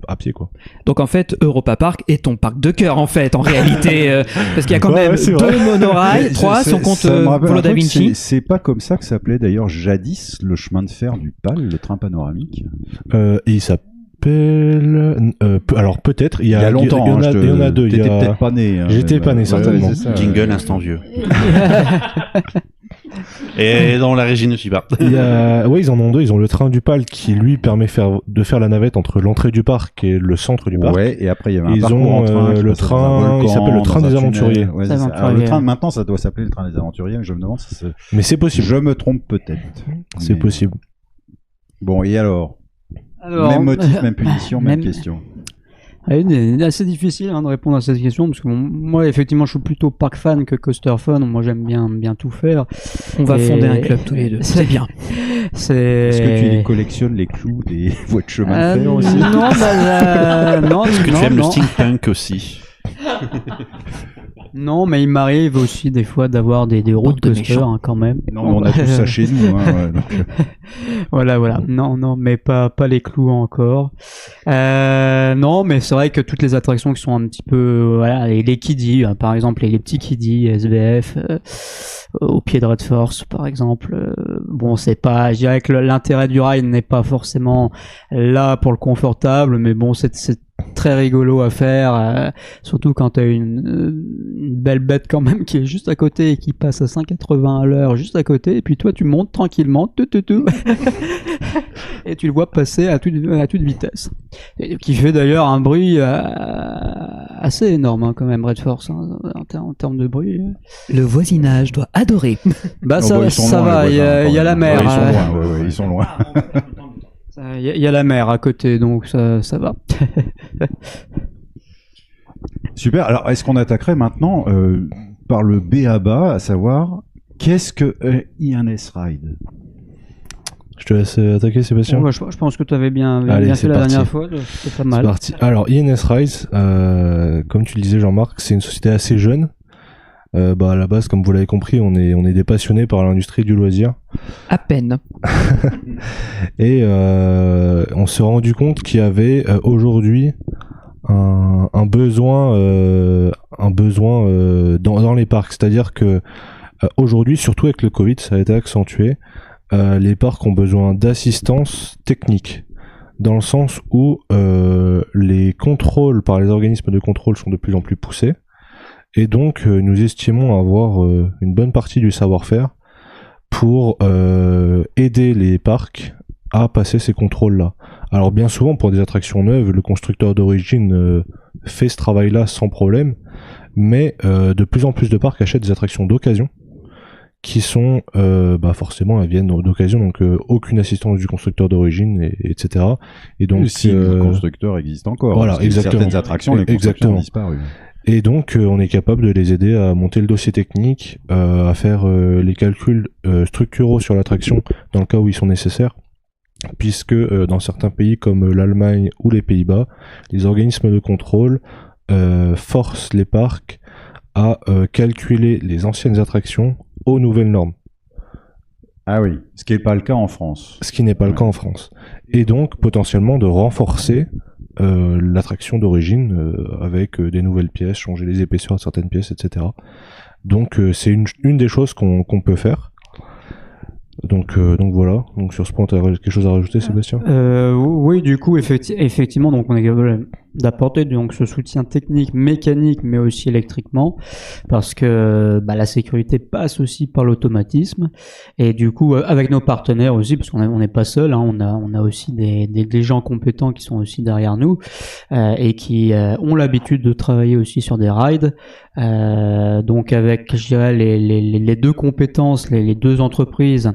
Speaker 9: À pied quoi.
Speaker 1: Donc en fait Europa Park est ton parc de cœur en fait en réalité parce qu'il y a quand même 2 monorails, 3 si on compte Volo da Vinci.
Speaker 6: C'est pas comme ça que s'appelait d'ailleurs jadis le chemin de fer du PAL, le train panoramique.
Speaker 9: Et il s'appelle alors peut-être il y a
Speaker 6: longtemps,
Speaker 9: il y en a deux.
Speaker 6: T'étais peut-être pas né. Hein,
Speaker 9: j'étais pas né certainement.
Speaker 7: Jingle instant vieux. Et dans la régie ne suis pas.
Speaker 9: Ils en ont deux. Ils ont le train du PAL qui lui permet de faire la navette entre l'entrée du parc et le centre du parc.
Speaker 6: Ouais, et après il y avait un
Speaker 9: parcours en train. Le train, il s'appelle le train des aventuriers.
Speaker 6: Ouais, alors, le train maintenant ça doit s'appeler le train des aventuriers. Je me demande si c'est...
Speaker 9: Mais c'est possible.
Speaker 6: Je me trompe peut-être.
Speaker 9: C'est possible.
Speaker 6: Bon, et alors même motif, même punition, même question.
Speaker 8: C'est assez difficile de répondre à cette question parce que moi effectivement je suis plutôt park fan que coaster fan. Moi j'aime bien tout faire.
Speaker 1: On va fonder un club tous les deux. C'est bien.
Speaker 6: Est-ce que tu collectionnes les clous des voies de chemin de fer aussi?
Speaker 8: Non,
Speaker 7: est-ce que tu aimes le steampunk aussi?
Speaker 8: Non, mais il m'arrive aussi des fois d'avoir des routes coaster quand même.
Speaker 6: Non, on a tout ça chez nous. Hein, donc...
Speaker 8: Voilà. Non, mais pas les clous encore. Non, mais c'est vrai que toutes les attractions qui sont un petit peu, les kiddies, par exemple, les petits kiddies SBF, au pied de Red Force, par exemple. Bon, c'est pas, je dirais que l'intérêt du ride n'est pas forcément là pour le confortable, mais bon, c'est très rigolo à faire, surtout quand t'as une belle bête quand même qui est juste à côté et qui passe à 5,80 à l'heure juste à côté, et puis toi tu montes tranquillement et tu le vois passer à toute vitesse, et qui fait d'ailleurs un bruit assez énorme quand même, Red Force, en termes de bruit.
Speaker 1: Le voisinage doit adorer.
Speaker 8: Ça va, il y a la mer.
Speaker 6: Ils sont loin.
Speaker 8: Il y a la mer à côté, donc ça va.
Speaker 6: Super. Alors, est-ce qu'on attaquerait maintenant par le B à bas, à savoir, qu'est-ce que INS Ride?
Speaker 9: Je te laisse attaquer, Sébastien.
Speaker 8: Bon, bah, je pense que tu avais bien
Speaker 9: Allez,
Speaker 8: fait
Speaker 9: c'est
Speaker 8: la
Speaker 9: parti.
Speaker 8: dernière fois, c'était pas mal.
Speaker 9: C'est parti. Alors, INS Rise, comme tu le disais, Jean-Marc, c'est une société assez jeune. À la base, comme vous l'avez compris, on est des passionnés par l'industrie du loisir.
Speaker 1: À peine.
Speaker 9: Et on s'est rendu compte qu'il y avait aujourd'hui un besoin dans les parcs. C'est-à-dire que aujourd'hui, surtout avec le Covid, ça a été accentué. Les parcs ont besoin d'assistance technique, dans le sens où les contrôles par les organismes de contrôle sont de plus en plus poussés. Et donc, nous estimons avoir une bonne partie du savoir-faire pour aider les parcs à passer ces contrôles-là. Alors bien souvent, pour des attractions neuves, le constructeur d'origine fait ce travail-là sans problème, mais de plus en plus de parcs achètent des attractions d'occasion, qui sont forcément, elles viennent d'occasion, donc aucune assistance du constructeur d'origine, etc. Et donc,
Speaker 6: si le constructeur existe encore.
Speaker 9: Voilà,
Speaker 6: parce que
Speaker 9: exactement.
Speaker 6: Certaines attractions, les constructeurs ont disparu.
Speaker 9: Et donc, on est capable de les aider à monter le dossier technique, à faire les calculs structuraux sur l'attraction dans le cas où ils sont nécessaires, puisque dans certains pays comme l'Allemagne ou les Pays-Bas, les organismes de contrôle forcent les parcs à calculer les anciennes attractions aux nouvelles normes.
Speaker 6: Ah oui, ce qui n'est pas le cas en France.
Speaker 9: Ce qui n'est pas le cas en France. Et donc, potentiellement, de renforcer l'attraction d'origine avec des nouvelles pièces, changer les épaisseurs de certaines pièces, etc. Donc c'est une des choses qu'on peut faire. Donc voilà. Donc sur ce point, tu as quelque chose à rajouter, Sébastien ?
Speaker 8: Oui, du coup, effectivement, donc on est capable d'apporter donc ce soutien technique, mécanique, mais aussi électriquement, parce que la sécurité passe aussi par l'automatisme, et du coup avec nos partenaires aussi, parce qu'on n'est pas seul, hein, on a aussi des gens compétents qui sont aussi derrière nous et qui ont l'habitude de travailler aussi sur des rides. Donc avec, je dirais, les deux compétences, les deux entreprises.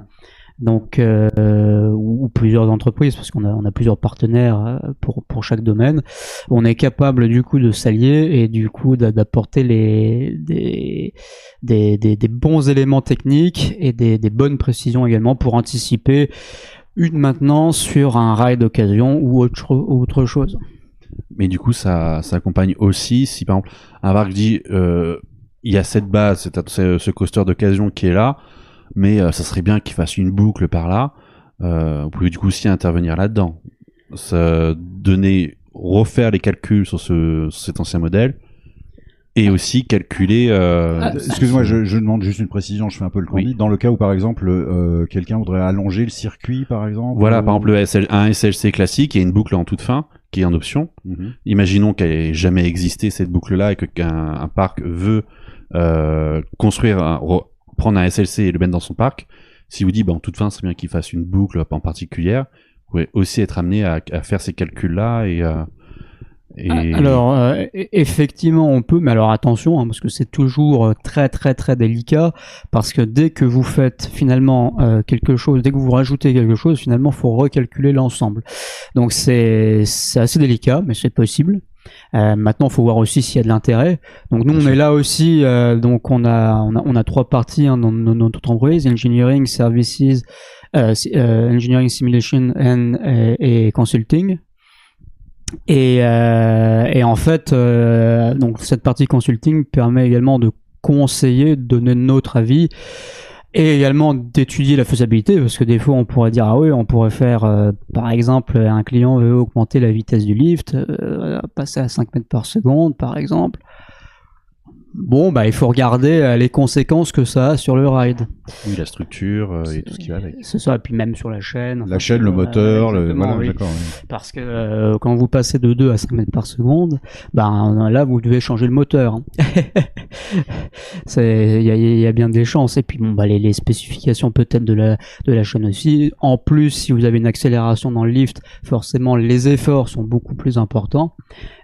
Speaker 8: Donc ou plusieurs entreprises, parce qu'on a plusieurs partenaires pour chaque domaine, on est capable du coup de s'allier et du coup d'apporter des bons éléments techniques et des bonnes précisions également pour anticiper une maintenance sur un ride d'occasion ou autre chose.
Speaker 7: Mais du coup, ça accompagne aussi, si par exemple un parc dit il y a cette base, ce coaster d'occasion qui est là, mais ça serait bien qu'il fasse une boucle par là. Vous pouvez du coup aussi intervenir là-dedans, refaire les calculs sur cet ancien modèle, et aussi calculer.
Speaker 6: Excuse-moi, je demande juste une précision. Je fais un peu le candide. Dans le cas où, par exemple, quelqu'un voudrait allonger le circuit, par exemple.
Speaker 7: Voilà, par exemple, un SLC classique, il y a une boucle en toute fin qui est en option. Mm-hmm. Imaginons qu'elle n'ait jamais existé cette boucle-là et qu'un parc veut prendre un SLC et le mettre dans son parc. Si vous dites, en toute fin, c'est bien qu'il fasse une boucle en particulière, vous pouvez aussi être amené à faire ces calculs-là
Speaker 8: Alors, effectivement, on peut, mais alors attention, hein, parce que c'est toujours très très très délicat, parce que dès que vous faites finalement quelque chose, dès que vous rajoutez quelque chose, finalement, faut recalculer l'ensemble. Donc c'est assez délicat, mais c'est possible. Maintenant, il faut voir aussi s'il y a de l'intérêt. Donc nous, on est là aussi. Donc on a trois parties dans notre entreprise: engineering, services, engineering, simulation et consulting. Et en fait, donc cette partie consulting permet également de conseiller, de donner notre avis. Et également d'étudier la faisabilité, parce que des fois on pourrait dire on pourrait faire par exemple, un client veut augmenter la vitesse du lift, passer à 5 mètres par seconde par exemple. Bon, il faut regarder les conséquences que ça a sur le ride.
Speaker 7: Oui, la structure et tout ce qui va avec.
Speaker 8: C'est ça, et puis même sur la chaîne.
Speaker 6: La chaîne, le moteur,
Speaker 8: oui.
Speaker 6: D'accord. Oui.
Speaker 8: Parce que quand vous passez de 2 à 5 mètres par seconde, là vous devez changer le moteur. Il y a bien des chances. Et puis les spécifications peut-être de la chaîne aussi. En plus, si vous avez une accélération dans le lift, forcément les efforts sont beaucoup plus importants.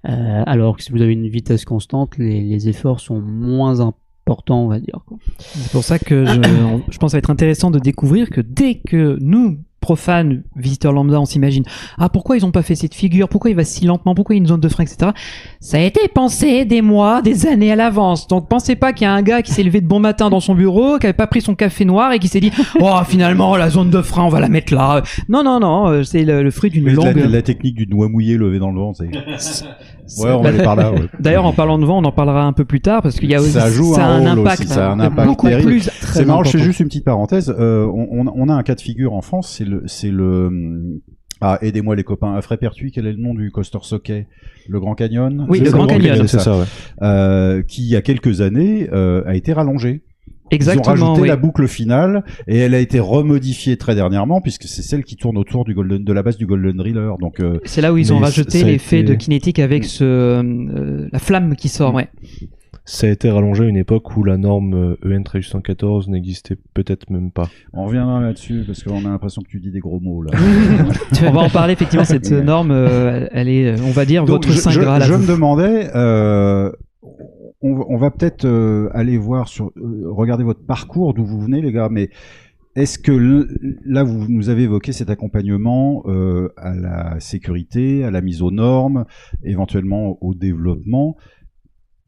Speaker 8: Alors que si vous avez une vitesse constante, les efforts sont moins importants, on va dire.
Speaker 1: C'est pour ça que je pense que ça va être intéressant de découvrir que dès que nous profane, visiteur lambda, on s'imagine, ah, pourquoi ils ont pas fait cette figure, pourquoi il va si lentement, pourquoi il y a une zone de frein, etc. Ça a été pensé des mois, des années à l'avance. Donc pensez pas qu'il y a un gars qui s'est levé de bon matin dans son bureau, qui avait pas pris son café noir et qui s'est dit, oh, finalement, la zone de frein, on va la mettre là. Non, c'est le fruit d'une longue...
Speaker 6: La technique du doigt mouillé levé dans le vent, c'est... Ouais, on va aller par là. Ouais.
Speaker 1: D'ailleurs, en parlant de vent, on en parlera un peu plus tard parce qu'il y a aussi
Speaker 6: ça joue
Speaker 1: un
Speaker 6: rôle
Speaker 1: impact,
Speaker 6: aussi, ça a un impact
Speaker 1: beaucoup
Speaker 6: terrible.
Speaker 1: plus.
Speaker 6: C'est marrant, je fais juste une petite parenthèse. On a un cas de figure en France, c'est le ah, aidez-moi les copains. Fray Pertuis, quel est le nom du coaster Socket? Le Grand Canyon?
Speaker 1: Oui, le Grand Canyon.
Speaker 6: C'est ça, ouais. Qui, il y a quelques années, a été rallongé.
Speaker 1: Exactement.
Speaker 6: Ils ont rajouté
Speaker 1: oui.
Speaker 6: la boucle finale et elle a été remodifiée très dernièrement puisque c'est celle qui tourne autour de la base du Golden Driller. Donc
Speaker 1: c'est là où ils ont rajouté l'effet de kinétique avec la flamme qui sort. Ouais.
Speaker 9: Ça a été rallongé à une époque où la norme EN 114 n'existait peut-être même pas.
Speaker 6: On reviendra là-dessus parce qu'on a l'impression que tu dis des gros mots là.
Speaker 1: On va en parler effectivement. Cette norme, elle est, on va dire,
Speaker 6: donc,
Speaker 1: votre saint graal.
Speaker 6: Je me demandais. On va peut-être aller voir regarder votre parcours, d'où vous venez les gars, mais est-ce que là vous nous avez évoqué cet accompagnement à la sécurité, à la mise aux normes, éventuellement au développement.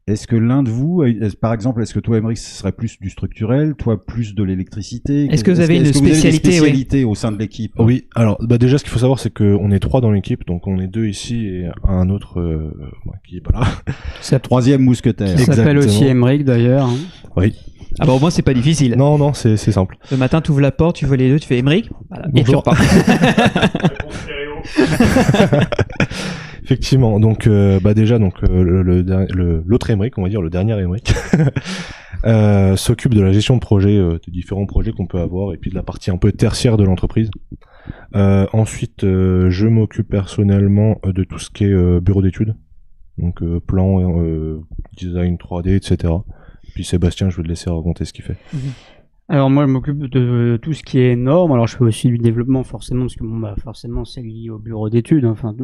Speaker 6: Est-ce que l'un de vous, par exemple, est-ce que toi, Aymeric, ce serait plus du structurel, toi plus de l'électricité?
Speaker 1: Est-ce que vous avez une spécialité
Speaker 6: au sein de l'équipe?
Speaker 9: Oui, alors déjà, ce qu'il faut savoir, c'est qu'on est 3 dans l'équipe, donc on est 2 ici et un autre qui est pas là.
Speaker 6: C'est le troisième mousquetaire.
Speaker 8: Qui s'appelle aussi Aymeric d'ailleurs. Hein.
Speaker 9: Oui.
Speaker 1: Ah bah au moins c'est pas difficile.
Speaker 9: Non, c'est simple.
Speaker 1: Le matin, tu ouvres la porte, tu vois les deux, tu fais Aymeric, voilà, et tu repars.
Speaker 9: Effectivement, donc déjà l'autre Aymeric, on va dire le dernier Aymeric, s'occupe de la gestion de projets, des différents projets qu'on peut avoir, et puis de la partie un peu tertiaire de l'entreprise. Ensuite, je m'occupe personnellement de tout ce qui est bureau d'études, donc plan, design 3D, etc. Puis Sébastien, je vais te laisser raconter ce qu'il fait.
Speaker 8: Alors moi je m'occupe de tout ce qui est norme. Alors je fais aussi du développement forcément parce que forcément c'est lié au bureau d'études. Enfin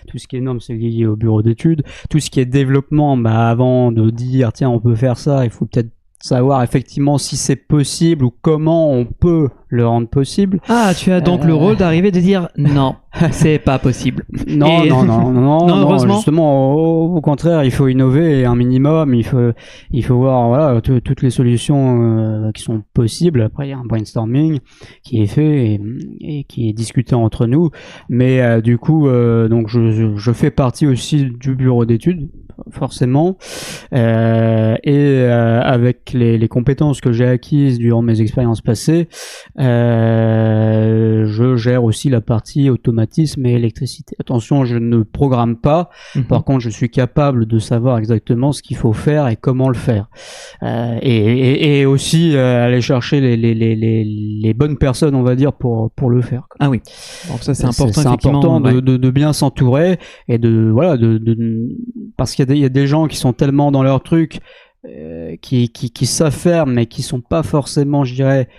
Speaker 8: tout ce qui est norme c'est lié au bureau d'études. Tout ce qui est développement, avant de dire tiens on peut faire ça, il faut peut-être savoir effectivement si c'est possible ou comment on peut le rendre possible.
Speaker 1: Ah, tu as donc le rôle d'arriver de dire non, c'est pas possible.
Speaker 8: Non,
Speaker 1: heureusement.
Speaker 8: Justement, au contraire, il faut innover un minimum. Il faut voir toutes les solutions qui sont possibles. Après, il y a un brainstorming qui est fait et qui est discuté entre nous. Mais du coup, donc je fais partie aussi du bureau d'études. Forcément, avec les compétences que j'ai acquises durant mes expériences passées, je gère aussi la partie automatisme et électricité. Attention, je ne programme pas. Par contre, je suis capable de savoir exactement ce qu'il faut faire et comment le faire, et aussi aller chercher les bonnes personnes, on va dire, pour le faire.
Speaker 1: Ah oui. Donc ça c'est important.
Speaker 8: C'est important de bien s'entourer et parce qu'il y a des gens qui sont tellement dans leur truc, qui savent faire, mais qui sont pas forcément, je dirais,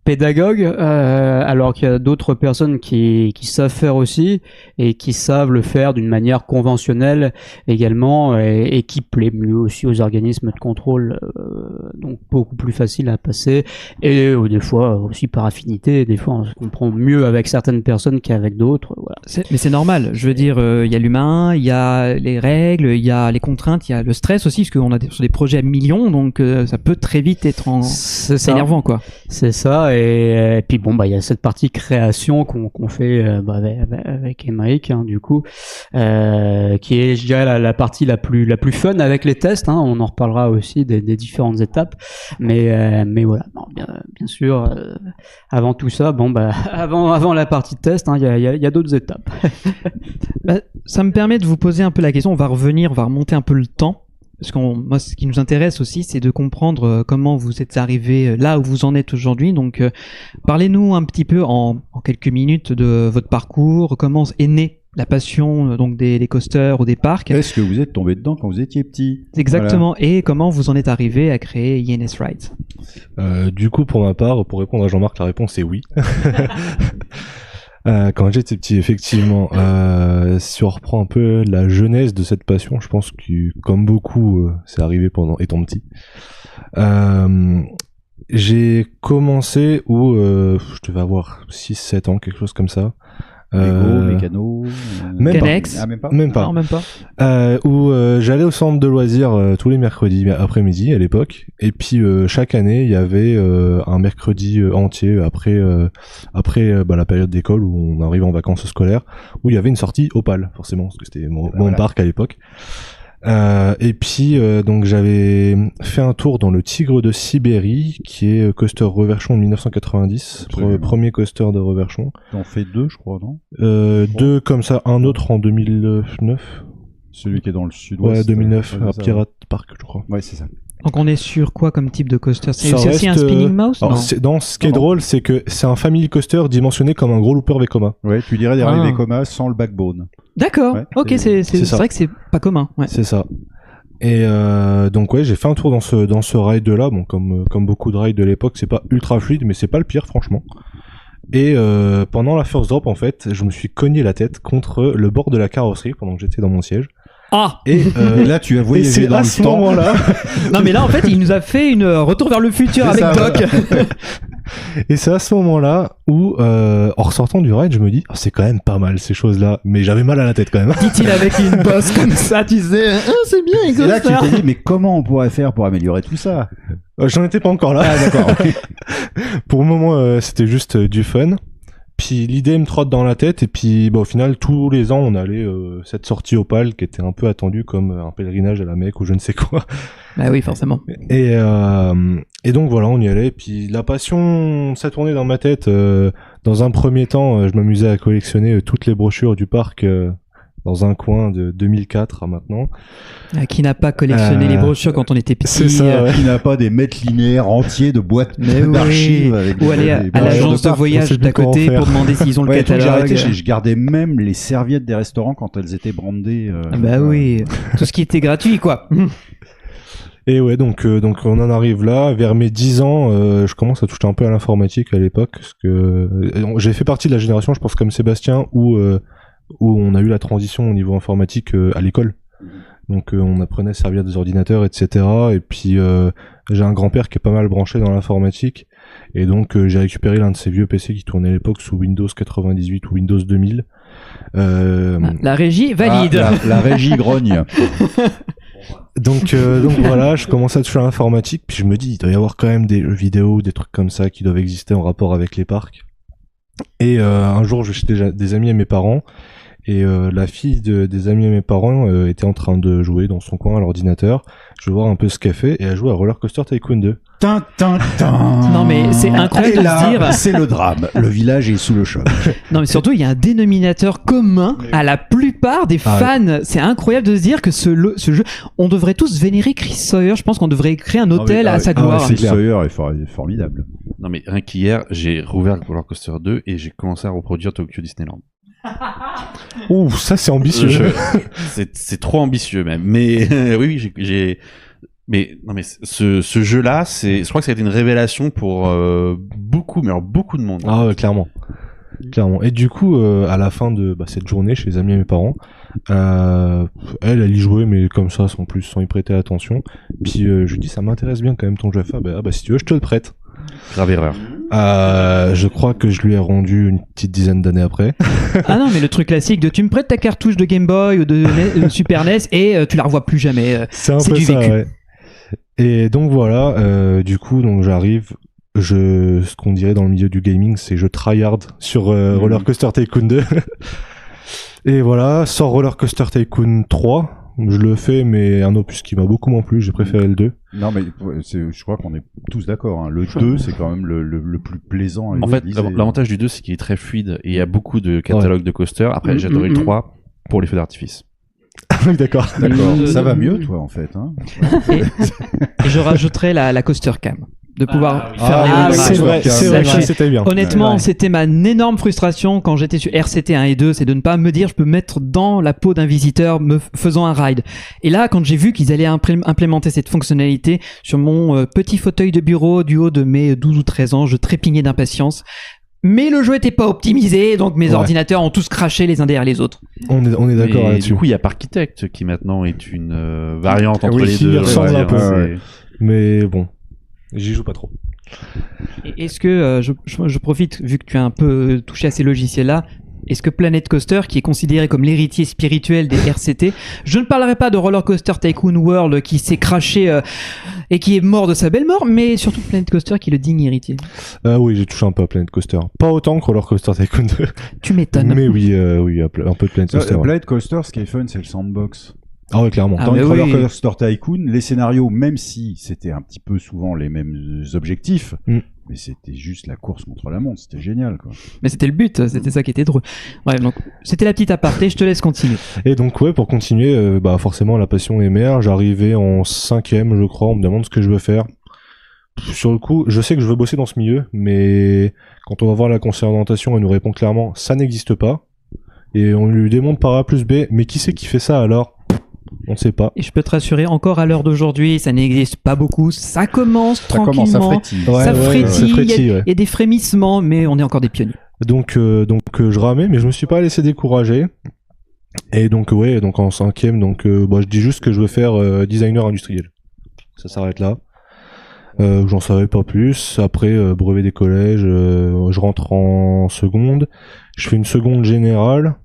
Speaker 8: pédagogues, alors qu'il y a d'autres personnes qui savent faire aussi et qui savent le faire d'une manière conventionnelle également, et qui plaît mieux aussi aux organismes de contrôle, donc beaucoup plus facile à passer, et des fois aussi par affinité. Des fois on se comprend mieux avec certaines personnes qu'avec d'autres. Voilà.
Speaker 1: Mais c'est normal, je veux dire, il y a l'humain, il y a les règles, il y a les contraintes, il y a le stress aussi, parce qu'on a sur des projets à millions, donc ça peut très vite être c'est énervant, quoi.
Speaker 8: C'est ça. Et puis il y a cette partie création qu'on fait avec Aymeric, du coup, qui est, je dirais, la partie la plus fun avec les tests. On en reparlera aussi des différentes étapes, mais voilà. Non, bien sûr, avant tout ça, avant la partie de test, il y a d'autres étapes.
Speaker 1: Ça me permet de vous poser un peu la question. On va remonter un peu le temps. Parce que moi, ce qui nous intéresse aussi, c'est de comprendre comment vous êtes arrivé là où vous en êtes aujourd'hui. Donc, parlez-nous un petit peu en quelques minutes de votre parcours, comment est née la passion donc des coasters ou des parcs.
Speaker 6: Est-ce que vous êtes tombé dedans quand vous étiez petit?
Speaker 1: Exactement. Voilà. Et comment vous en êtes arrivé à créer INS Rides?
Speaker 9: Du coup, pour ma part, pour répondre à Jean-Marc, la réponse est oui. Quand j'étais petit, effectivement, si on reprend un peu la genèse de cette passion, je pense que, comme beaucoup, c'est arrivé étant petit. j'ai commencé où je devais avoir 6-7 ans, quelque chose comme ça.
Speaker 6: Lego, Mécano,
Speaker 9: même pas.
Speaker 1: Canex.
Speaker 6: Ah, même pas.
Speaker 9: Même pas.
Speaker 1: Non, même pas.
Speaker 9: Où j'allais au centre de loisirs tous les mercredis après-midi à l'époque, et puis chaque année il y avait un mercredi entier après la période d'école où on arrive en vacances scolaires, où il y avait une sortie Opal, forcément parce que c'était mon parc à l'époque. Et puis donc j'avais fait un tour dans le Tigre de Sibérie, qui est coaster Reverchon de 1990, premier coaster de Reverchon.
Speaker 6: T'en fais 2, je crois, non?
Speaker 9: 2 comme ça, un autre en 2009.
Speaker 6: Celui qui est dans le sud-ouest.
Speaker 9: Ouais, 2009,
Speaker 6: ouais,
Speaker 9: à Pirate Park, je crois.
Speaker 6: Ouais, c'est ça.
Speaker 1: Donc on est sur quoi comme type de coaster? C'est
Speaker 9: Ça
Speaker 1: aussi un
Speaker 9: reste,
Speaker 1: spinning mouse?
Speaker 9: Alors,
Speaker 1: Non.
Speaker 9: ce qui est drôle, c'est que c'est un family coaster dimensionné comme un gros looper Vekoma.
Speaker 6: Ouais, tu dirais des rails Vekoma sans le backbone.
Speaker 1: D'accord.
Speaker 6: Ouais,
Speaker 1: Ok, c'est
Speaker 9: ça.
Speaker 1: vrai que c'est pas commun. Ouais.
Speaker 9: C'est ça. Et donc ouais, j'ai fait un tour dans ce ride là. Bon, comme beaucoup de rides de l'époque, c'est pas ultra fluide, mais c'est pas le pire, franchement. Et pendant la first drop, en fait, je me suis cogné la tête contre le bord de la carrosserie pendant que j'étais dans mon siège.
Speaker 1: Ah.
Speaker 6: Et là, tu as voyagé dans le temps.
Speaker 9: Moment-là.
Speaker 1: Non mais là en fait il nous a fait une retour vers le futur avec
Speaker 6: ça,
Speaker 1: Doc.
Speaker 9: Et c'est à ce moment-là où, en ressortant du ride, je me dis, oh, c'est quand même pas mal ces choses-là, mais j'avais mal à la tête quand même.
Speaker 1: Dit-il avec une bosse comme ça, tu sais. Ah, c'est bien, les
Speaker 6: Et là, tu
Speaker 1: coasters.
Speaker 6: t'es dit, mais comment on pourrait faire pour améliorer tout ça?
Speaker 9: J'en étais pas encore là.
Speaker 6: Ah, d'accord.
Speaker 9: Pour le moment, c'était juste du fun. Puis l'idée me trotte dans la tête, et puis au final, tous les ans, on allait cette sortie Opal qui était un peu attendue comme un pèlerinage à la Mecque ou je ne sais quoi.
Speaker 1: Bah oui, forcément.
Speaker 9: Et donc voilà, on y allait. Puis la passion, ça tournait dans ma tête. Dans un premier temps, je m'amusais à collectionner toutes les brochures du parc dans un coin de 2004 à maintenant.
Speaker 1: Qui n'a pas collectionné les brochures quand on était petit.
Speaker 9: C'est ça, ouais.
Speaker 6: Qui n'a pas des mètres linéaires entiers de boîtes
Speaker 1: Mais oui.
Speaker 6: d'archives avec
Speaker 1: Ou aller à l'agence de
Speaker 6: parc.
Speaker 1: voyage
Speaker 9: on sait
Speaker 1: d'à
Speaker 9: plus comment
Speaker 1: côté
Speaker 9: faire.
Speaker 1: pour demander s'ils ont le
Speaker 6: Ouais, tout, j'ai
Speaker 1: catalogue.
Speaker 6: arrêté, je gardais même les serviettes des restaurants quand elles étaient brandées.
Speaker 1: Ah bah oui, tout ce qui était gratuit quoi.
Speaker 9: Et ouais, donc on en arrive là. Vers mes 10 ans, je commence à toucher un peu à l'informatique à l'époque, parce que j'ai fait partie de la génération, je pense comme Sébastien, où on a eu la transition au niveau informatique à l'école. Donc on apprenait à servir des ordinateurs, etc. Et puis j'ai un grand-père qui est pas mal branché dans l'informatique, et donc j'ai récupéré l'un de ces vieux PC qui tournait à l'époque sous Windows 98 ou Windows 2000.
Speaker 1: La régie valide.
Speaker 6: La régie grogne.
Speaker 9: Donc voilà, je commence à toucher à l'informatique, puis je me dis, il doit y avoir quand même des jeux vidéo, des trucs comme ça qui doivent exister en rapport avec les parcs. Et un jour, je vais chez des amis à mes parents, et la fille des amis à mes parents était en train de jouer dans son coin à l'ordinateur. Je vais voir un peu ce qu'elle fait, et elle joue à Roller Coaster Tycoon 2.
Speaker 1: Non mais c'est incroyable
Speaker 6: Et
Speaker 1: de
Speaker 6: là,
Speaker 1: se dire.
Speaker 6: c'est le drame. Le village est sous le choc.
Speaker 1: Non mais surtout il y a un dénominateur commun à la plupart des fans. C'est incroyable de se dire que ce jeu, on devrait tous vénérer Chris Sawyer. Je pense qu'on devrait créer un hôtel à sa gloire.
Speaker 6: Chris Sawyer est formidable.
Speaker 7: Non mais rien qu'hier, j'ai rouvert Roller Coaster 2 et j'ai commencé à reproduire Tokyo Disneyland.
Speaker 9: Ouh, ça c'est ambitieux.
Speaker 7: C'est trop ambitieux même. Mais oui, mais non mais ce jeu-là, je crois que ça a été une révélation pour beaucoup de monde.
Speaker 9: Ah ouais, clairement. Et du coup, à la fin de cette journée chez les amis et mes parents, elle y jouait, mais comme ça, sans y prêter attention. Puis je lui dis, ça m'intéresse bien quand même ton jeu à faire. Si tu veux, je te le prête.
Speaker 7: Grave erreur.
Speaker 9: Je crois que je lui ai rendu une petite dizaine d'années après.
Speaker 1: Ah non, mais le truc classique de tu me prêtes ta cartouche de Game Boy ou de Super NES et tu la revois plus jamais.
Speaker 9: C'est un peu
Speaker 1: du
Speaker 9: ça,
Speaker 1: vécu.
Speaker 9: ouais. Et donc voilà, du coup, j'arrive. Ce qu'on dirait dans le milieu du gaming, c'est je tryhard sur Roller Coaster Tycoon 2. Et voilà, sort Roller Coaster Tycoon 3. Je le fais, mais un opus qui m'a beaucoup moins plu, j'ai préféré le 2.
Speaker 6: Non, mais je crois qu'on est tous d'accord. Hein. Le 2, c'est quand même le plus plaisant.
Speaker 7: En fait, l'avantage du 2, c'est qu'il est très fluide et il y a beaucoup de catalogues de coasters. Après, j'ai adoré le 3 pour les feux d'artifice.
Speaker 9: Oui, d'accord.
Speaker 6: Ça va mieux, toi, en fait. Hein.
Speaker 1: Et je rajouterais la Coaster Cam. De pouvoir faire les
Speaker 9: c'est vrai,
Speaker 1: Sachez,
Speaker 9: c'était bien.
Speaker 1: Honnêtement, c'était ma énorme frustration quand j'étais sur RCT 1 et 2, c'est de ne pas me dire je peux me mettre dans la peau d'un visiteur me faisant un ride. Et là, quand j'ai vu qu'ils allaient implémenter cette fonctionnalité sur mon petit fauteuil de bureau du haut de mes 12 ou 13 ans, je trépignais d'impatience. Mais le jeu était pas optimisé, donc mes ordinateurs ont tous craché les uns derrière les autres.
Speaker 9: On est d'accord là-dessus.
Speaker 7: Du coup, il y a Parkitect qui maintenant est une variante entre
Speaker 9: oui,
Speaker 7: les
Speaker 9: qui
Speaker 7: deux.
Speaker 9: ressemble un peu.
Speaker 7: C'est-
Speaker 9: Mais bon, j'y joue pas trop.
Speaker 1: Et est-ce que, je profite, vu que tu as un peu touché à ces logiciels-là, est-ce que Planet Coaster, qui est considéré comme l'héritier spirituel des RCT, je ne parlerai pas de Roller Coaster Tycoon World qui s'est craché et qui est mort de sa belle mort, mais surtout Planet Coaster qui est le digne héritier.
Speaker 9: Oui, j'ai touché un peu à Planet Coaster. Pas autant que Roller Coaster Tycoon 2.
Speaker 1: Tu m'étonnes.
Speaker 9: Mais oui, un peu de Planet Coaster.
Speaker 6: Planet Coaster, ce qui est fun, c'est le sandbox.
Speaker 9: Ah ouais, clairement.
Speaker 6: Dans les Roller Coaster Tycoon, les scénarios, même si c'était un petit peu souvent les mêmes objectifs, mais c'était juste la course contre la montre, c'était génial, quoi.
Speaker 1: Mais c'était le but, c'était ça qui était drôle. Bref, donc c'était la petite aparté, je te laisse continuer.
Speaker 9: Et donc ouais, pour continuer, forcément la passion émerge. J'arrivais en 5e, je crois, on me demande ce que je veux faire. Sur le coup, je sais que je veux bosser dans ce milieu, mais quand on va voir la conseillère d'orientation, elle nous répond clairement, ça n'existe pas. Et on lui démontre par A plus B, mais qui c'est qui fait ça alors ? On ne sait pas.
Speaker 1: Et je peux te rassurer, encore à l'heure d'aujourd'hui, ça n'existe pas beaucoup. Ça commence tranquillement.
Speaker 6: Ça frétille.
Speaker 1: Ça frétille. Il y a des frémissements, mais on est encore des pionniers.
Speaker 9: Donc je ramais, mais je me suis pas laissé décourager. Et donc en 5e, je dis juste que je veux faire designer industriel. Ça s'arrête là. J'en savais pas plus. Après, brevet des collèges, je rentre en seconde. Je fais une seconde générale.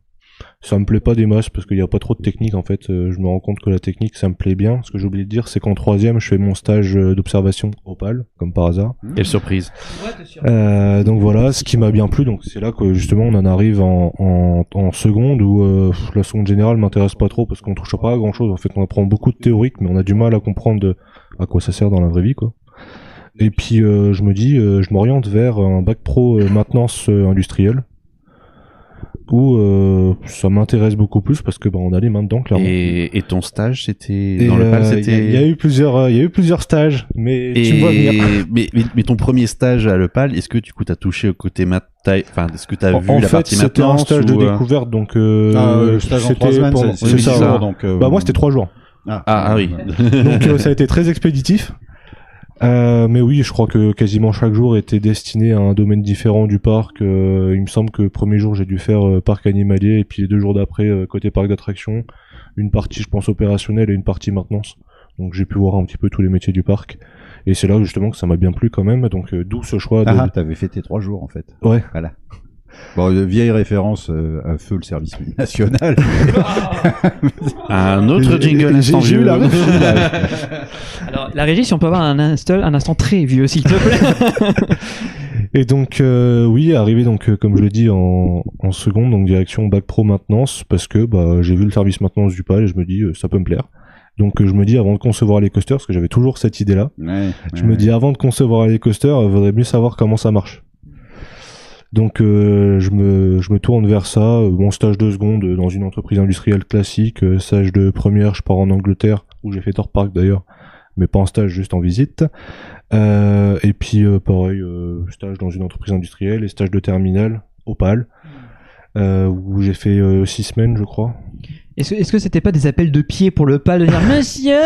Speaker 9: Ça me plaît pas des masses parce qu'il y a pas trop de technique en fait. Je me rends compte que la technique ça me plaît bien. Ce que j'ai oublié de dire, c'est qu'en 3e, je fais mon stage d'observation Opal, comme par hasard.
Speaker 7: Quelle surprise.
Speaker 9: Donc voilà, ce qui m'a bien plu. Donc c'est là que justement on en arrive en seconde où la seconde générale m'intéresse pas trop parce qu'on touche pas à grand chose. En fait, on apprend beaucoup de théorique, mais on a du mal à comprendre à quoi ça sert dans la vraie vie, quoi. Et puis je me dis, je m'oriente vers un bac pro maintenance industrielle. Où ça m'intéresse beaucoup plus parce que on a les mains dedans clairement.
Speaker 7: Et ton stage c'était dans le PAL, c'était
Speaker 9: il y a eu plusieurs stages, mais tu me vois venir.
Speaker 7: Mais ton premier stage à l'EPAL, est-ce que du coup t'as touché au côté est-ce que t'as vu la partie
Speaker 9: c'était un
Speaker 7: maintenance
Speaker 9: stage de découverte, donc
Speaker 6: le stage en 3 semaines,
Speaker 9: c'est ça.
Speaker 6: Donc
Speaker 9: moi c'était 3 jours.
Speaker 7: Ah oui.
Speaker 9: Donc ça a été très expéditif. Mais oui, je crois que quasiment chaque jour était destiné à un domaine différent du parc. Il me semble que le premier jour j'ai dû faire parc animalier et puis les 2 jours d'après côté parc d'attractions, une partie je pense opérationnelle et une partie maintenance. Donc j'ai pu voir un petit peu tous les métiers du parc et c'est là justement que ça m'a bien plu quand même. Donc d'où ce choix.
Speaker 6: T'avais fait tes 3 jours en fait.
Speaker 9: Ouais.
Speaker 6: Voilà. Bon, vieille référence à feu le service national.
Speaker 7: Un autre jingle instant
Speaker 9: j'ai eu
Speaker 7: vieux.
Speaker 9: la
Speaker 1: Alors, la régie, si on peut avoir un instant très vieux, s'il te plaît.
Speaker 9: Et donc oui, arrivé comme je l'ai dit en seconde, donc direction bac pro maintenance parce que j'ai vu le service maintenance du PAL et je me dis ça peut me plaire. Donc je me dis avant de concevoir les coasters, parce que j'avais toujours cette idée là, me dis avant de concevoir les coasters, il vaudrait mieux savoir comment ça marche. Donc je me tourne vers ça, mon stage de seconde dans une entreprise industrielle classique, stage de première, je pars en Angleterre où j'ai fait Thor Park d'ailleurs, mais pas en stage, juste en visite. Et puis pareil, stage dans une entreprise industrielle et stage de terminale Opal, où j'ai fait 6 semaines je crois.
Speaker 1: Est-ce que c'était pas des appels de pied pour le PAL de dire monsieur,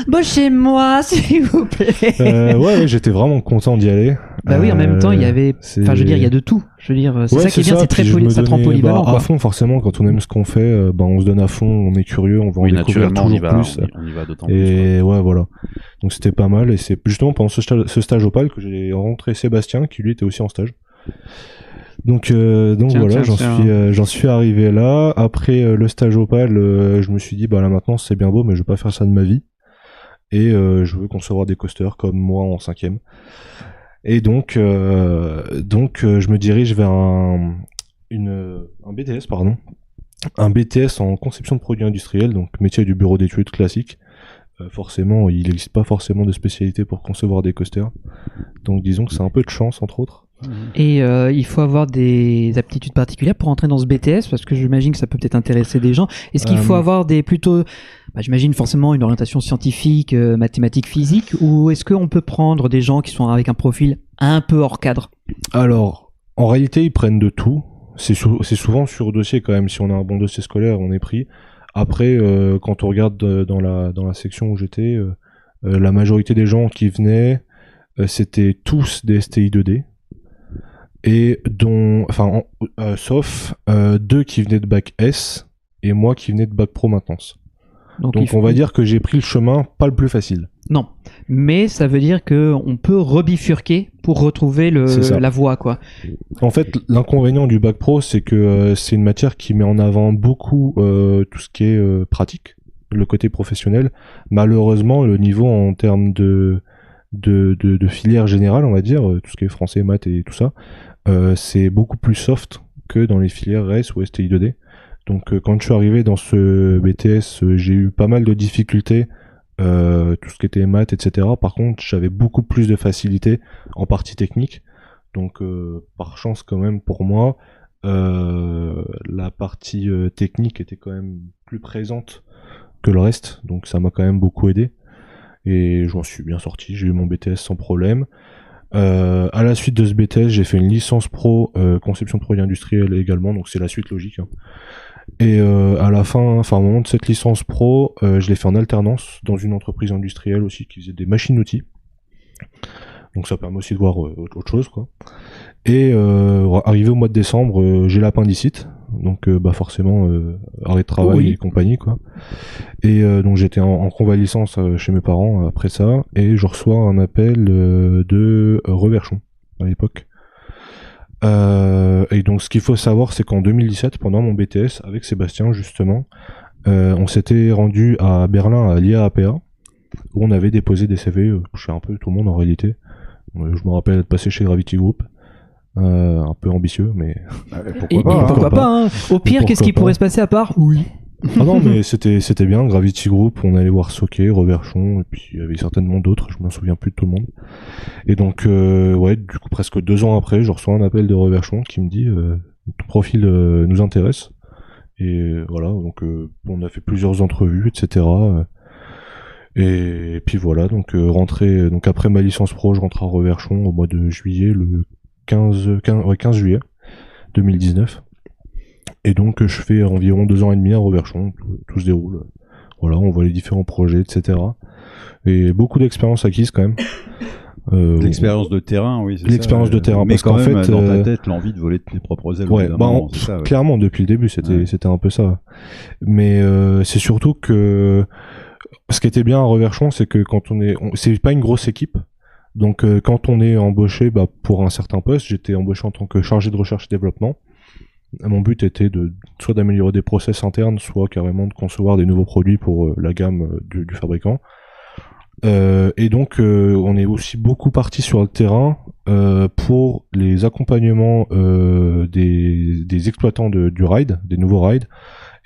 Speaker 1: bossez-moi s'il vous plaît.
Speaker 9: Ouais, j'étais vraiment content d'y aller.
Speaker 1: Bah oui, en même temps, il y avait, enfin je veux dire, il y a de tout. Je veux dire, c'est ça qui est bien, c'est très ça te rend polyvalent.
Speaker 9: À fond, forcément, quand on aime ce qu'on fait, on se donne à fond, on est curieux, on va en découvrir toujours plus.
Speaker 7: On y va d'autant
Speaker 9: plus. Et ouais, voilà. Donc c'était pas mal. Et c'est justement pendant ce stage Opal que j'ai rencontré Sébastien, qui lui était aussi en stage. Donc voilà, j'en suis arrivé là. Après le stage Opal, je me suis dit là maintenant c'est bien beau, mais je veux pas faire ça de ma vie. Et je veux concevoir des coasters comme moi en 5e. Et donc je me dirige vers un BTS un BTS en conception de produits industriels, donc métier du bureau d'études classique. Forcément, il n'existe pas forcément de spécialité pour concevoir des coasters. Donc disons que c'est un peu de chance entre autres.
Speaker 1: Et il faut avoir des aptitudes particulières pour entrer dans ce BTS, parce que j'imagine que ça peut peut-être intéresser des gens. Est-ce qu'il faut avoir j'imagine forcément une orientation scientifique, mathématiques, physique, ou est-ce qu'on peut prendre des gens qui sont avec un profil un peu hors cadre?
Speaker 9: Alors, en réalité, ils prennent de tout. C'est souvent sur dossier quand même. Si on a un bon dossier scolaire, on est pris. Après, quand on regarde dans la section où j'étais, la majorité des gens qui venaient, c'était tous des STI 2D. Et sauf 2 qui venaient de bac S et moi qui venais de bac pro maintenance. Donc on va dire que j'ai pris le chemin pas le plus facile.
Speaker 1: Non, mais ça veut dire qu'on peut rebifurquer pour retrouver la voie, quoi.
Speaker 9: En fait, l'inconvénient du bac pro, c'est que c'est une matière qui met en avant beaucoup tout ce qui est pratique, le côté professionnel. Malheureusement, le niveau en termes de filière générale, on va dire, tout ce qui est français, maths et tout ça, c'est beaucoup plus soft que dans les filières RS ou STI 2D. Donc quand je suis arrivé dans ce BTS, j'ai eu pas mal de difficultés, tout ce qui était maths, etc. Par contre, j'avais beaucoup plus de facilité en partie technique. Donc par chance quand même pour moi, la partie technique était quand même plus présente que le reste. Donc ça m'a quand même beaucoup aidé. Et je m'en suis bien sorti, j'ai eu mon BTS sans problème. À la suite de ce BTS, j'ai fait une licence pro conception de produits industriels également, donc c'est la suite logique. Hein. Et à la fin, au moment de cette licence pro, je l'ai fait en alternance dans une entreprise industrielle aussi qui faisait des machines-outils. Donc ça permet aussi de voir autre chose, quoi. Et arrivé au mois de décembre, j'ai l'appendicite, donc forcément arrêt de travail et compagnie, quoi. Et donc j'étais en convalescence chez mes parents après ça, et je reçois un appel de Reverchon à l'époque. Et donc ce qu'il faut savoir, c'est qu'en 2017, pendant mon BTS avec Sébastien justement, on s'était rendu à Berlin à l'IAAPA, où on avait déposé des CV chez un peu tout le monde en réalité. Je me rappelle être passé chez Gravity Group. Un peu ambitieux, mais
Speaker 1: pourquoi pas, hein. Au pire, qu'est-ce qui pourrait se passer à part
Speaker 9: Ah non, mais c'était bien. Gravity Group, on allait voir Soké, Reverchon, et puis il y avait certainement d'autres, je me souviens plus de tout le monde. Et donc du coup presque 2 ans après, je reçois un appel de Reverchon qui me dit ton profil nous intéresse. Et voilà, donc on a fait plusieurs entrevues, etc. Et puis voilà, donc donc après ma licence pro, je rentre à Reverchon au mois de juillet, le 15 juillet 2019. Et donc je fais environ 2 ans et demi à Reverchon, tout se déroule. Voilà, on voit les différents projets, etc. Et beaucoup d'expérience acquise quand même.
Speaker 6: L'expérience de terrain, oui, c'est
Speaker 9: l'expérience de terrain,
Speaker 6: mais
Speaker 9: parce
Speaker 6: quand
Speaker 9: qu'en
Speaker 6: même,
Speaker 9: fait,
Speaker 6: dans ta tête, l'envie de voler tes propres ailes.
Speaker 9: Ouais, clairement, depuis le début, c'était un peu ça. Mais c'est surtout que ce qui était bien à Reverchon, c'est que quand c'est pas une grosse équipe. Donc quand on est embauché pour un certain poste, j'étais embauché en tant que chargé de recherche et développement. Mon but était soit d'améliorer des process internes, soit carrément de concevoir des nouveaux produits pour la gamme du fabricant. Et donc on est aussi beaucoup parti sur le terrain pour les accompagnements des exploitants du ride, des nouveaux rides,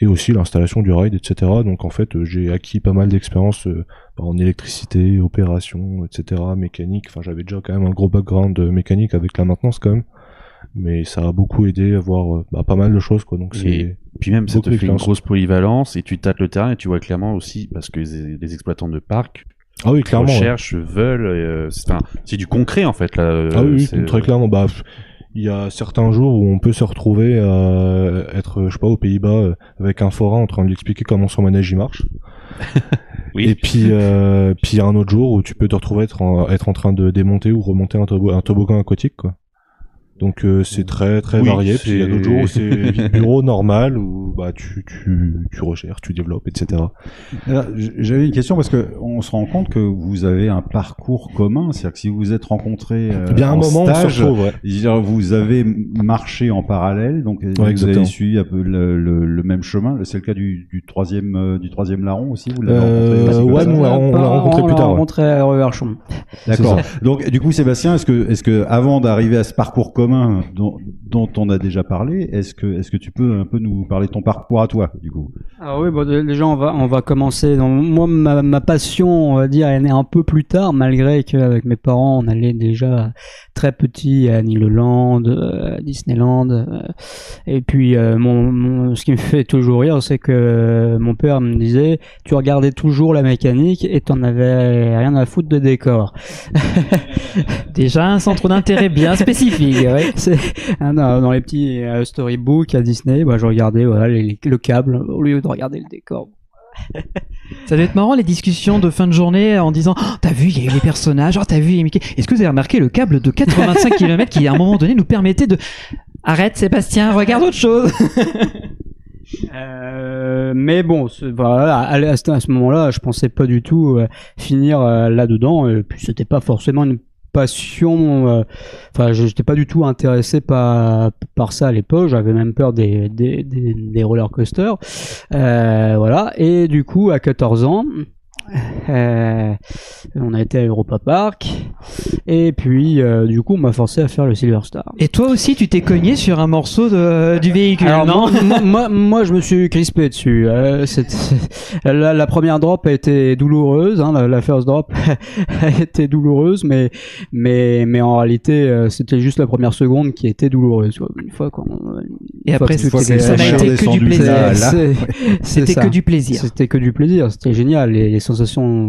Speaker 9: et aussi l'installation du ride, etc. Donc en fait j'ai acquis pas mal d'expérience en électricité, opération, etc., mécanique. Enfin j'avais déjà quand même un gros background mécanique avec la maintenance quand même, mais ça a beaucoup aidé à voir pas mal de choses, quoi. Donc
Speaker 7: et puis même ça te fait une grosse polyvalence et tu tâtes le terrain et tu vois clairement aussi, parce que les exploitants de parc recherchent, veulent, c'est du concret en fait là.
Speaker 9: Ah oui, très clairement. Il y a certains jours où on peut se retrouver à être, je sais pas, aux Pays-Bas avec un forain en train de lui expliquer comment son manège il marche. Oui. Et puis il y a un autre jour où tu peux te retrouver être en train de démonter ou remonter un toboggan aquatique, quoi. Donc c'est très très varié. Puis il y a d'autres jours où c'est bureau normal où tu recherches, tu développes, etc.
Speaker 6: Alors, j'avais une question parce que on se rend compte que vous avez un parcours commun, c'est-à-dire que si vous vous êtes rencontrés en stage, vous avez marché en parallèle, donc vous avez suivi un peu le même chemin. C'est le cas du troisième larron aussi. Vous l'avez rencontré.
Speaker 8: On l'a rencontré plus tard. On l'a rencontré à Reverchon.
Speaker 6: D'accord. Donc du coup, Sébastien, est-ce que avant d'arriver à ce parcours commun dont on a déjà parlé, est-ce que tu peux un peu nous parler de ton parcours à toi, du coup?
Speaker 8: Alors oui, déjà on va commencer. Donc, moi, ma passion, on va dire, elle est un peu plus tard, malgré qu'avec mes parents, on allait déjà très petit à Nigloland, à Disneyland. Et puis, ce qui me fait toujours rire, c'est que mon père me disait, tu regardais toujours la mécanique et t'en avais rien à foutre de décor.
Speaker 1: Déjà un centre d'intérêt bien spécifique. Ouais.
Speaker 8: Dans les petits storybooks à Disney, je regardais le câble au lieu de regarder le décor.
Speaker 1: Ça doit être marrant les discussions de fin de journée en disant t'as vu, il y a eu les personnages, t'as vu, il y a Mickey. Est-ce que vous avez remarqué le câble de 85 km qui à un moment donné nous permettait de... Arrête Sébastien, regarde autre chose.
Speaker 8: Mais bon, voilà, à ce moment-là, je pensais pas du tout finir là-dedans. Et puis c'était pas forcément une passion. Enfin, j'étais pas du tout intéressé par ça à l'époque. J'avais même peur des roller coasters. Voilà. Et du coup, à 14 ans. On a été à Europa Park et puis du coup on m'a forcé à faire le Silver Star.
Speaker 1: Et toi aussi tu t'es cogné sur un morceau du véhicule?
Speaker 8: Alors,
Speaker 1: non?
Speaker 8: moi je me suis crispé dessus. La première drop a été douloureuse, hein, la first drop a été douloureuse, mais en réalité c'était juste la première seconde qui était douloureuse. Une fois
Speaker 1: et après ça n'a été que du plaisir. C'était que du plaisir.
Speaker 8: C'était que du plaisir. C'était génial. Les sensations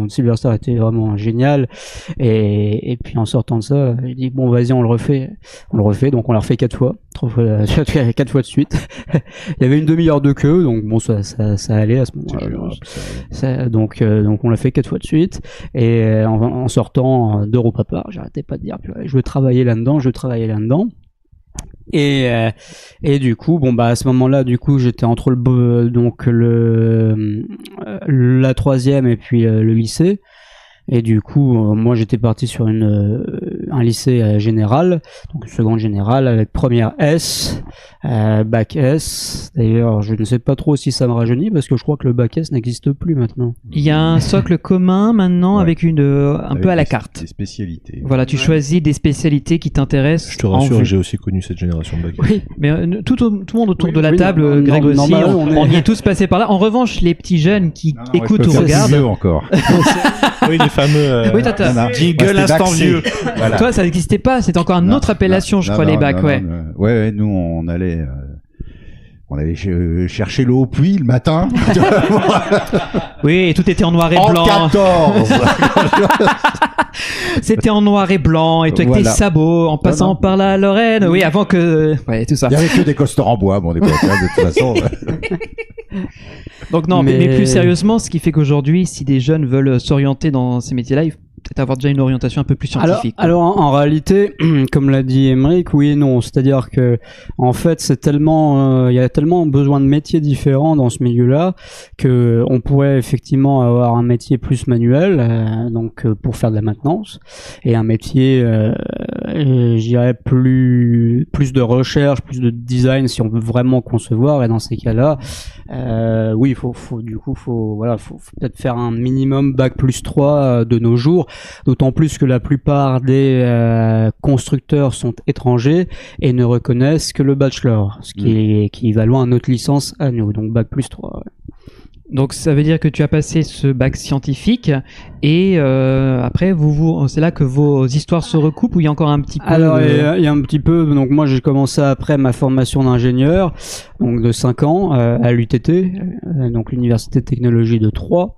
Speaker 8: de Silver Star étaient vraiment géniales. Et puis en sortant de ça, j'ai dit bon vas-y on le refait. Donc on l'a refait 4 fois. 4 fois de suite. Il y avait une demi-heure de queue, donc bon ça allait à ce moment-là. Donc on l'a fait 4 fois de suite. Et en sortant d'Europa Park, j'arrêtais pas de dire je veux travailler là-dedans. Et du coup à ce moment-là j'étais entre la troisième et puis le lycée. Et du coup, moi j'étais parti sur un lycée général, donc seconde générale avec première S, bac S. D'ailleurs, je ne sais pas trop si ça me rajeunit parce que je crois que le bac S n'existe plus maintenant.
Speaker 1: Il y a un socle commun maintenant avec un peu à la carte.
Speaker 6: Des spécialités.
Speaker 1: Voilà, tu choisis des spécialités qui t'intéressent.
Speaker 9: Je te rassure, j'ai aussi connu cette génération de bac S.
Speaker 1: Oui, mais tout le monde autour de la table, Greg aussi, on y est tous passés par là. En revanche, les petits jeunes qui écoutent ou regardent.
Speaker 6: Encore.
Speaker 9: Oui, les fameux
Speaker 1: oui,
Speaker 7: jingle instant vieux.
Speaker 6: Voilà.
Speaker 1: Toi, ça n'existait pas, c'était encore une autre appellation, je crois, les bacs, ouais.
Speaker 6: Ouais, nous, on allait chercher l'eau au puits le matin.
Speaker 1: Oui, et tout était en noir et blanc.
Speaker 6: En 14.
Speaker 1: C'était en noir et blanc, et toi avec tes sabots, en passant par la Lorraine. Oui, avant que... Ouais, tout ça.
Speaker 6: Il y avait que des costeurs en bois, bon, des costeurs, de toute façon.
Speaker 1: Donc non, mais plus sérieusement, ce qui fait qu'aujourd'hui, si des jeunes veulent s'orienter dans ces métiers-là, il faut peut-être avoir déjà une orientation un peu plus scientifique.
Speaker 8: Alors en réalité, comme l'a dit Émeric, oui et non. C'est-à-dire que en fait, c'est tellement, il y a tellement besoin de métiers différents dans ce milieu-là que on pourrait effectivement avoir un métier plus manuel, donc pour faire de la maintenance, et un métier, je dirais plus de recherche, plus de design si on veut vraiment concevoir. Et dans ces cas-là, oui, il faut peut-être faire un minimum bac plus 3 de nos jours. D'autant plus que la plupart des constructeurs sont étrangers et ne reconnaissent que le bachelor, ce qui est équivalent à notre licence à nous, donc bac plus 3. Ouais.
Speaker 1: Donc ça veut dire que tu as passé ce bac scientifique et après c'est là que vos histoires se recoupent ou il y a encore un petit peu?
Speaker 8: Alors il y a un petit peu, donc moi j'ai commencé après ma formation d'ingénieur, donc de 5 ans à l'UTT, donc l'Université de Technologie de Troyes.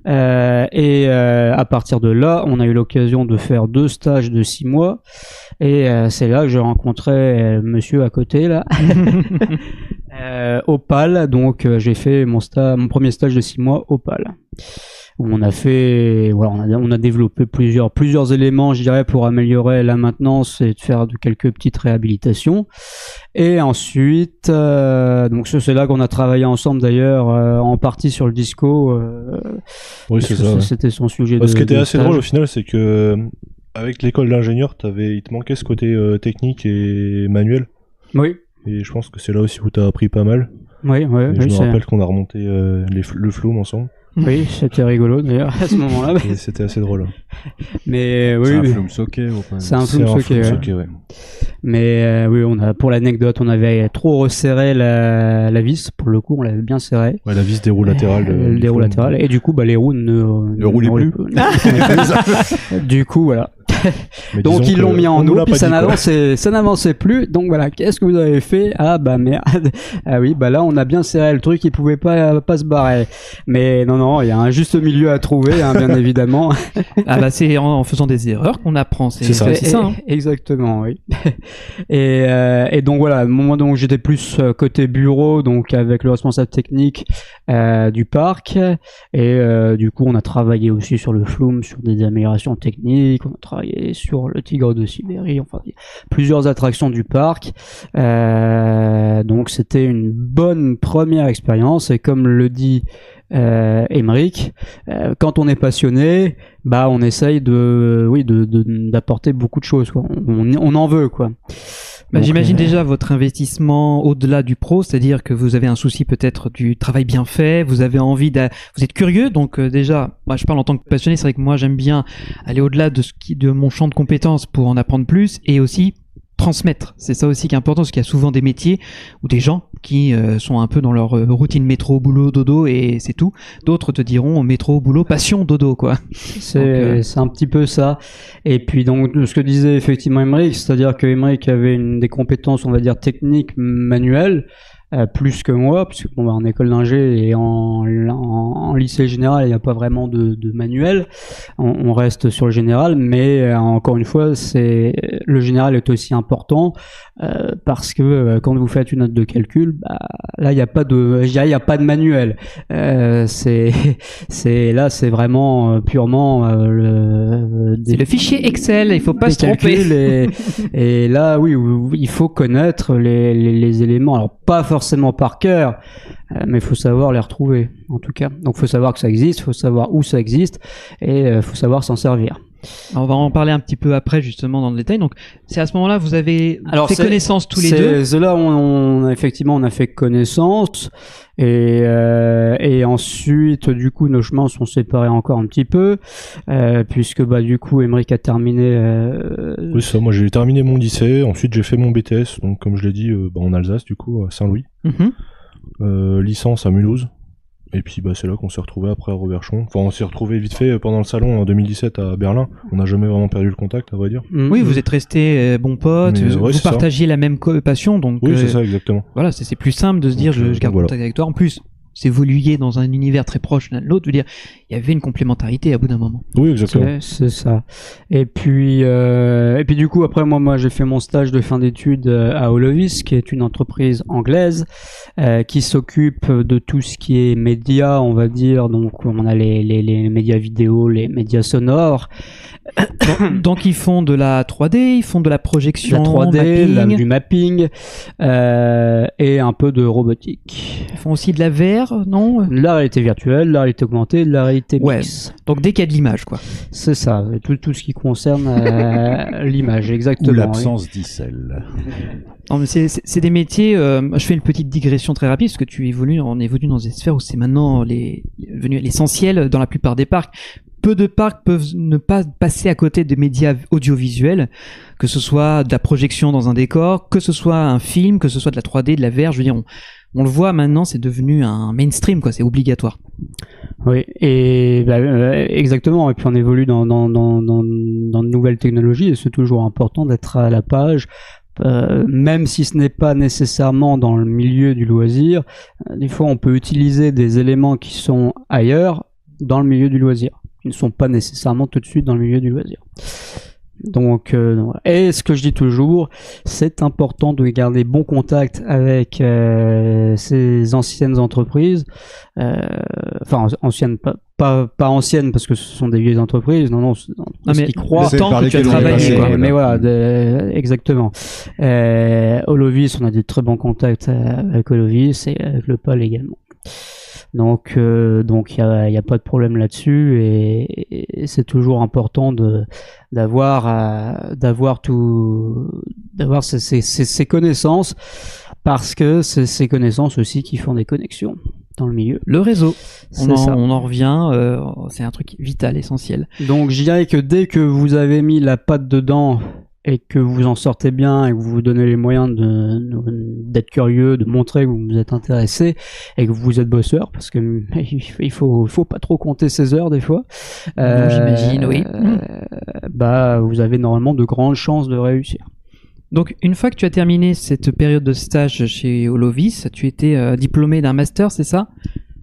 Speaker 8: Et à partir de là, on a eu l'occasion de faire 2 stages de 6 mois et c'est là que j'ai rencontré monsieur à côté là. Opal, donc j'ai fait mon premier stage de 6 mois Opal. On a fait, on a développé plusieurs éléments, je dirais, pour améliorer la maintenance et de faire quelques petites réhabilitations. Et ensuite, donc c'est là qu'on a travaillé ensemble d'ailleurs, en partie sur le disco.
Speaker 9: Oui, c'est ça.
Speaker 8: C'était son sujet.
Speaker 9: Ce qui était assez drôle au final, c'est que avec l'école d'ingénieur, il te manquait ce côté technique et manuel.
Speaker 8: Oui.
Speaker 9: Et je pense que c'est là aussi où t'as appris pas mal.
Speaker 8: Oui.
Speaker 9: Je me rappelle qu'on a remonté le Flume ensemble.
Speaker 8: Oui, c'était rigolo d'ailleurs à ce moment-là.
Speaker 9: Et c'était assez drôle.
Speaker 8: Mais oui,
Speaker 6: c'est un Flume soquet.
Speaker 8: C'est un Flume soquet, ouais. Mais oui, pour l'anecdote, on avait trop resserré la vis. Pour le coup, on l'avait bien serré.
Speaker 9: Ouais, la vis des roues latérales.
Speaker 8: Des roues latérales. Et du coup, les roues ne
Speaker 6: roulaient plus.
Speaker 8: Du coup, voilà. Donc ils l'ont mis en eau, puis ça n'avançait plus. Donc voilà, qu'est-ce que vous avez fait? Ah bah merde. Ah oui, bah là on a bien serré le truc, il pouvait pas se barrer. Mais non, il y a un juste milieu à trouver, hein, bien évidemment.
Speaker 1: Ah bah c'est en faisant des erreurs qu'on apprend. C'est ça. Hein.
Speaker 8: Exactement, oui. Et donc voilà, à un moment donc j'étais plus côté bureau, donc avec le responsable technique du parc. Et du coup on a travaillé aussi sur le Flume, sur des améliorations techniques. On a travaillé et sur le Tigre de Sibérie, enfin plusieurs attractions du parc. Donc c'était une bonne première expérience, et comme le dit Émeric, quand on est passionné, bah on essaye d'apporter beaucoup de choses, quoi. On en veut, quoi.
Speaker 1: Bah,
Speaker 8: Donc,
Speaker 1: j'imagine déjà votre investissement au-delà du pro, c'est-à-dire que vous avez un souci peut-être du travail bien fait, vous avez envie vous êtes curieux, donc déjà, moi je parle en tant que passionné, c'est vrai que moi j'aime bien aller au-delà de mon champ de compétences pour en apprendre plus, et aussi transmettre. C'est ça aussi qui est important, parce qu'il y a souvent des métiers ou des gens qui sont un peu dans leur routine métro, boulot, dodo, et c'est tout. D'autres te diront métro, boulot, passion, dodo, quoi.
Speaker 8: C'est un petit peu ça. Et puis donc ce que disait effectivement Émeric, c'est-à-dire que Émeric avait des compétences, on va dire techniques, manuelles, plus que moi, puisque en école d'ingé et en lycée général, il n'y a pas vraiment de manuel. On reste sur le général, mais encore une fois, le général est aussi important parce que quand vous faites une note de calcul, bah, là il n'y a pas de manuel. C'est vraiment purement
Speaker 1: c'est le fichier Excel. Il faut pas se tromper.
Speaker 8: Et là, oui, il faut connaître les éléments. Alors pas forcément par cœur, mais il faut savoir les retrouver, en tout cas. Donc il faut savoir que ça existe, il faut savoir où ça existe, et il faut savoir s'en servir.
Speaker 1: On va en parler un petit peu après, justement, dans le détail. Donc c'est à ce moment-là vous avez fait connaissance tous les deux.
Speaker 8: C'est là où on a fait connaissance, et ensuite du coup nos chemins sont séparés encore un petit peu, puisque bah du coup Émeric a terminé.
Speaker 9: Oui, ça. Moi j'ai terminé mon lycée, ensuite j'ai fait mon BTS, donc comme je l'ai dit, en Alsace, du coup à Saint-Louis. Licence à Mulhouse. Et puis bah c'est là qu'on s'est retrouvé après à Roberchon. Enfin on s'est retrouvé vite fait pendant le salon en 2017 à Berlin. On n'a jamais vraiment perdu le contact, à vrai dire.
Speaker 1: Oui, vous êtes restés bons potes, vous partagiez la même passion, donc
Speaker 9: oui, c'est ça, exactement.
Speaker 1: Voilà, c'est plus simple de se dire je garde contact avec toi. En plus, c'est évolué dans un univers très proche l'un de l'autre. Je veux dire, il y avait une complémentarité à bout d'un moment.
Speaker 9: Oui, exactement.
Speaker 8: C'est ça. Et puis du coup après moi j'ai fait mon stage de fin d'études à Holovis, qui est une entreprise anglaise qui s'occupe de tout ce qui est médias, on va dire. Donc on a les médias vidéo, les médias sonores.
Speaker 1: Donc ils font de la 3D, ils font de la projection,
Speaker 8: la 3D,
Speaker 1: mapping.
Speaker 8: Du mapping, et un peu de robotique.
Speaker 1: Ils font aussi de la VR, non?
Speaker 8: De la réalité virtuelle, de la réalité augmentée, de la réalité mixte.
Speaker 1: Donc dès qu'il y a de l'image, quoi.
Speaker 8: C'est ça, tout ce qui concerne l'image, exactement.
Speaker 6: Ou l'absence d'icelle.
Speaker 1: Non, mais c'est des métiers. Je fais une petite digression très rapide, parce que on évolue dans des sphères où c'est maintenant devenu l'essentiel dans la plupart des parcs. Peu de parcs peuvent ne pas passer à côté de médias audiovisuels, que ce soit de la projection dans un décor, que ce soit un film, que ce soit de la 3D, de la VR. Je veux dire, on le voit maintenant, c'est devenu un mainstream, quoi. C'est obligatoire.
Speaker 8: Oui, et exactement. Et puis on évolue dans de nouvelles technologies, et c'est toujours important d'être à la page. Même si ce n'est pas nécessairement dans le milieu du loisir, des fois on peut utiliser des éléments qui sont ailleurs dans le milieu du loisir, qui ne sont pas nécessairement tout de suite dans le milieu du loisir. Donc, et ce que je dis toujours, c'est important de garder bon contact avec ces anciennes entreprises, enfin anciennes, pas anciennes parce que ce sont des vieilles entreprises, non,
Speaker 1: mais
Speaker 8: qui croient
Speaker 1: le temps que tu as travaillé, quoi.
Speaker 8: Mais voilà, exactement. Holovis, on a des très bons contacts avec Holovis et avec le PAL également. Donc il y a pas de problème là-dessus, et c'est toujours important d'avoir ces connaissances, parce que c'est ces connaissances aussi qui font des connexions dans le milieu.
Speaker 1: Le réseau, on
Speaker 8: ça.
Speaker 1: en revient, c'est un truc vital, essentiel.
Speaker 8: Donc je dirais que dès que vous avez mis la patte dedans et que vous en sortez bien, et que vous vous donnez les moyens d'être curieux, de montrer que vous êtes intéressé et que vous êtes bosseur, parce que il faut pas trop compter ses heures des fois.
Speaker 1: J'imagine, oui.
Speaker 8: Bah vous avez normalement de grandes chances de réussir.
Speaker 1: Donc une fois que tu as terminé cette période de stage chez Holovis, tu étais diplômé d'un master, c'est ça?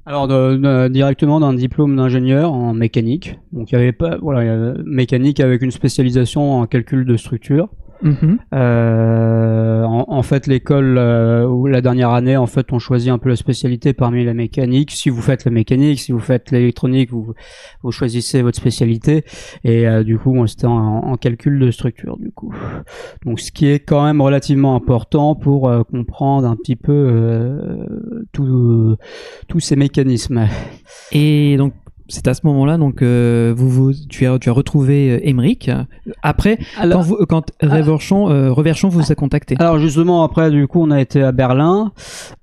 Speaker 8: Alors directement d'un diplôme d'ingénieur en mécanique. Donc il y avait pas mécanique avec une spécialisation en calcul de structure. En fait, l'école ou la dernière année, en fait, on choisit un peu la spécialité parmi la mécanique. Si vous faites la mécanique, si vous faites l'électronique, vous choisissez votre spécialité. Et du coup, moi, c'était en calcul de structure, du coup. Donc, ce qui est quand même relativement important pour comprendre un petit peu tous ces mécanismes.
Speaker 1: Et donc, c'est à ce moment-là, donc tu as retrouvé Emmerich. Après, quand Reverchon vous a contacté.
Speaker 8: Alors justement, après, du coup, on a été à Berlin,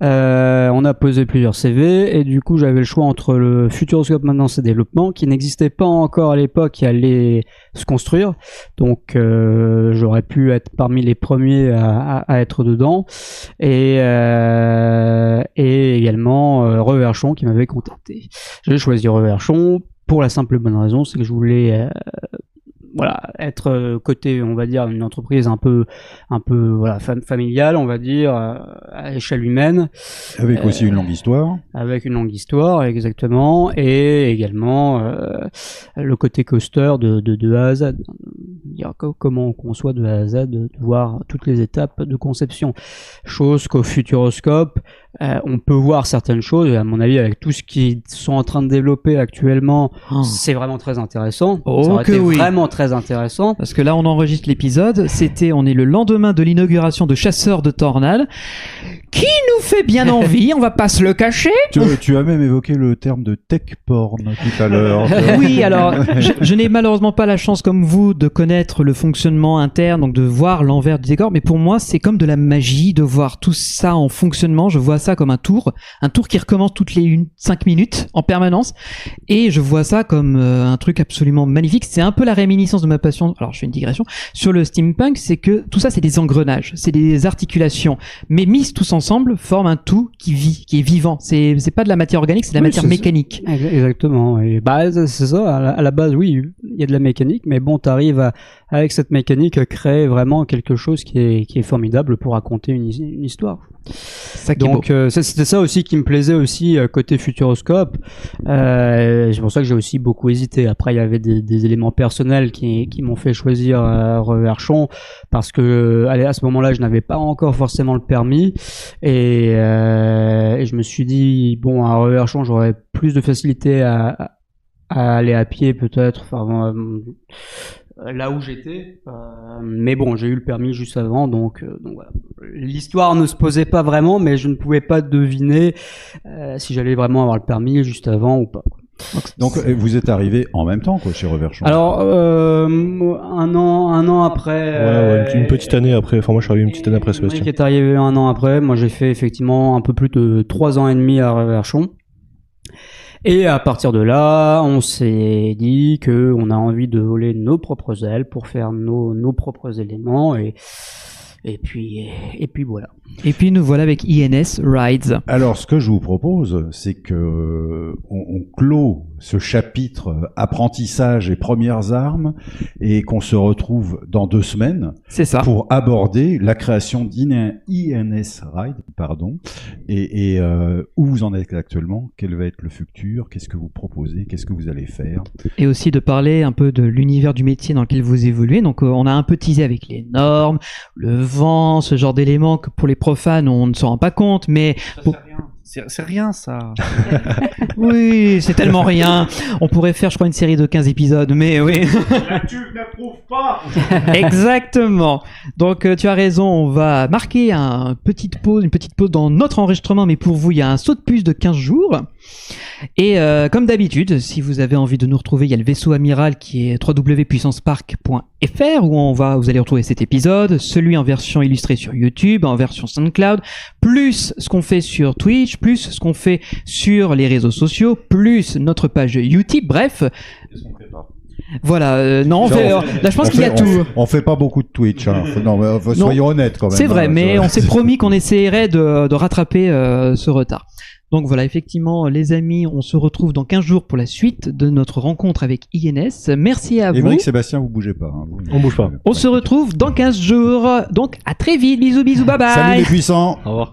Speaker 8: on a posé plusieurs CV, et du coup, j'avais le choix entre le Futuroscope Maintenance et Développement, qui n'existait pas encore à l'époque, qui allait se construire. Donc, j'aurais pu être parmi les premiers à être dedans, et également Reverchon qui m'avait contacté. J'ai choisi Reverchon pour la simple bonne raison, c'est que je voulais être côté, on va dire, une entreprise un peu familiale, on va dire, à échelle humaine.
Speaker 6: Avec aussi une longue histoire.
Speaker 8: Avec une longue histoire, exactement, et également le côté coaster de A à Z. Dire comment on conçoit de A à Z, de voir toutes les étapes de conception. Chose qu'au Futuroscope, on peut voir certaines choses, et à mon avis, avec tout ce qu'ils sont en train de développer actuellement, c'est vraiment très intéressant. Ça aurait été vraiment très intéressant.
Speaker 1: Parce que là, on enregistre l'épisode. On est le lendemain de l'inauguration de Chasseurs de Tornades, qui nous fait bien envie, on va pas se le cacher.
Speaker 6: Tu as même évoqué le terme de tech porn tout à l'heure.
Speaker 1: Oui, alors, je n'ai malheureusement pas la chance, comme vous, de connaître le fonctionnement interne, donc de voir l'envers du décor, mais pour moi, c'est comme de la magie de voir tout ça en fonctionnement. Je vois ça comme un tour qui recommence toutes les 5 minutes en permanence, et je vois ça comme un truc absolument magnifique. C'est un peu la réminiscence de ma passion, alors je fais une digression, sur le steampunk, c'est que tout ça c'est des engrenages, c'est des articulations, mais mis tous ensemble forment un tout qui vit, qui est vivant. C'est pas de la matière organique, c'est de la matière mécanique.
Speaker 8: Exactement, et c'est ça, à la base, oui, il y a de la mécanique, mais bon, t'arrives avec cette mécanique à créer vraiment quelque chose qui est formidable pour raconter une histoire. Donc c'était ça aussi qui me plaisait aussi côté Futuroscope. C'est pour ça que j'ai aussi beaucoup hésité. Après, il y avait des éléments personnels qui m'ont fait choisir Reverchon, parce que à ce moment-là, je n'avais pas encore forcément le permis, et je me suis dit, bon, à Reverchon, j'aurais plus de facilité à aller à pied peut-être, là où j'étais, mais bon, j'ai eu le permis juste avant, donc voilà. L'histoire ne se posait pas vraiment, mais je ne pouvais pas deviner si j'allais vraiment avoir le permis juste avant ou pas.
Speaker 6: Donc vous êtes arrivé en même temps, quoi, chez Reverchon.
Speaker 8: Alors un an après.
Speaker 9: Ouais, une petite année après. Enfin, moi, je suis arrivé une petite année après Sébastien.
Speaker 8: Qui est arrivé un an après. Moi, j'ai fait effectivement un peu plus de 3 ans et demi à Reverchon. Et à partir de là, on s'est dit que on a envie de voler nos propres ailes pour faire nos propres éléments, et puis voilà.
Speaker 1: Et puis nous voilà avec INS Rides.
Speaker 6: Alors, ce que je vous propose, c'est que on clôt ce chapitre apprentissage et premières armes, et qu'on se retrouve dans 2 semaines.
Speaker 1: C'est ça.
Speaker 6: Pour aborder la création d'INS Ride, et où vous en êtes actuellement, quel va être le futur, qu'est-ce que vous proposez, qu'est-ce que vous allez faire.
Speaker 1: Et aussi de parler un peu de l'univers du métier dans lequel vous évoluez. Donc on a un peu teasé avec les normes, le vent, ce genre d'éléments que pour les profanes on ne se rend pas compte, mais
Speaker 7: c'est rien ça.
Speaker 1: Oui, c'est tellement rien. On pourrait faire, je crois, une série de 15 épisodes, mais oui.
Speaker 4: La tube n'approuve pas.
Speaker 1: Exactement. Donc tu as raison, on va marquer une petite pause dans notre enregistrement, mais pour vous, il y a un saut de puce de 15 jours. Et comme d'habitude, si vous avez envie de nous retrouver, il y a le vaisseau amiral qui est www.puissancepark.fr, où vous allez retrouver cet épisode, celui en version illustrée sur YouTube, en version SoundCloud, plus ce qu'on fait sur Twitch, plus ce qu'on fait sur les réseaux sociaux, plus notre page YouTube, bref. Voilà, non, là je pense qu'il y a tout.
Speaker 6: On fait pas beaucoup de Twitch, hein. Soyons honnêtes quand même.
Speaker 1: C'est vrai,
Speaker 6: hein,
Speaker 1: mais on s'est promis qu'on essayerait de rattraper ce retard. Donc voilà, effectivement, les amis, on se retrouve dans 15 jours pour la suite de notre rencontre avec INS. Merci à vous.
Speaker 6: Émeric, Sébastien, vous bougez pas. Hein.
Speaker 9: On bouge pas.
Speaker 1: On se retrouve dans 15 jours. Donc à très vite. Bisous, bisous, bye bye.
Speaker 6: Salut les puissants.
Speaker 7: Au revoir.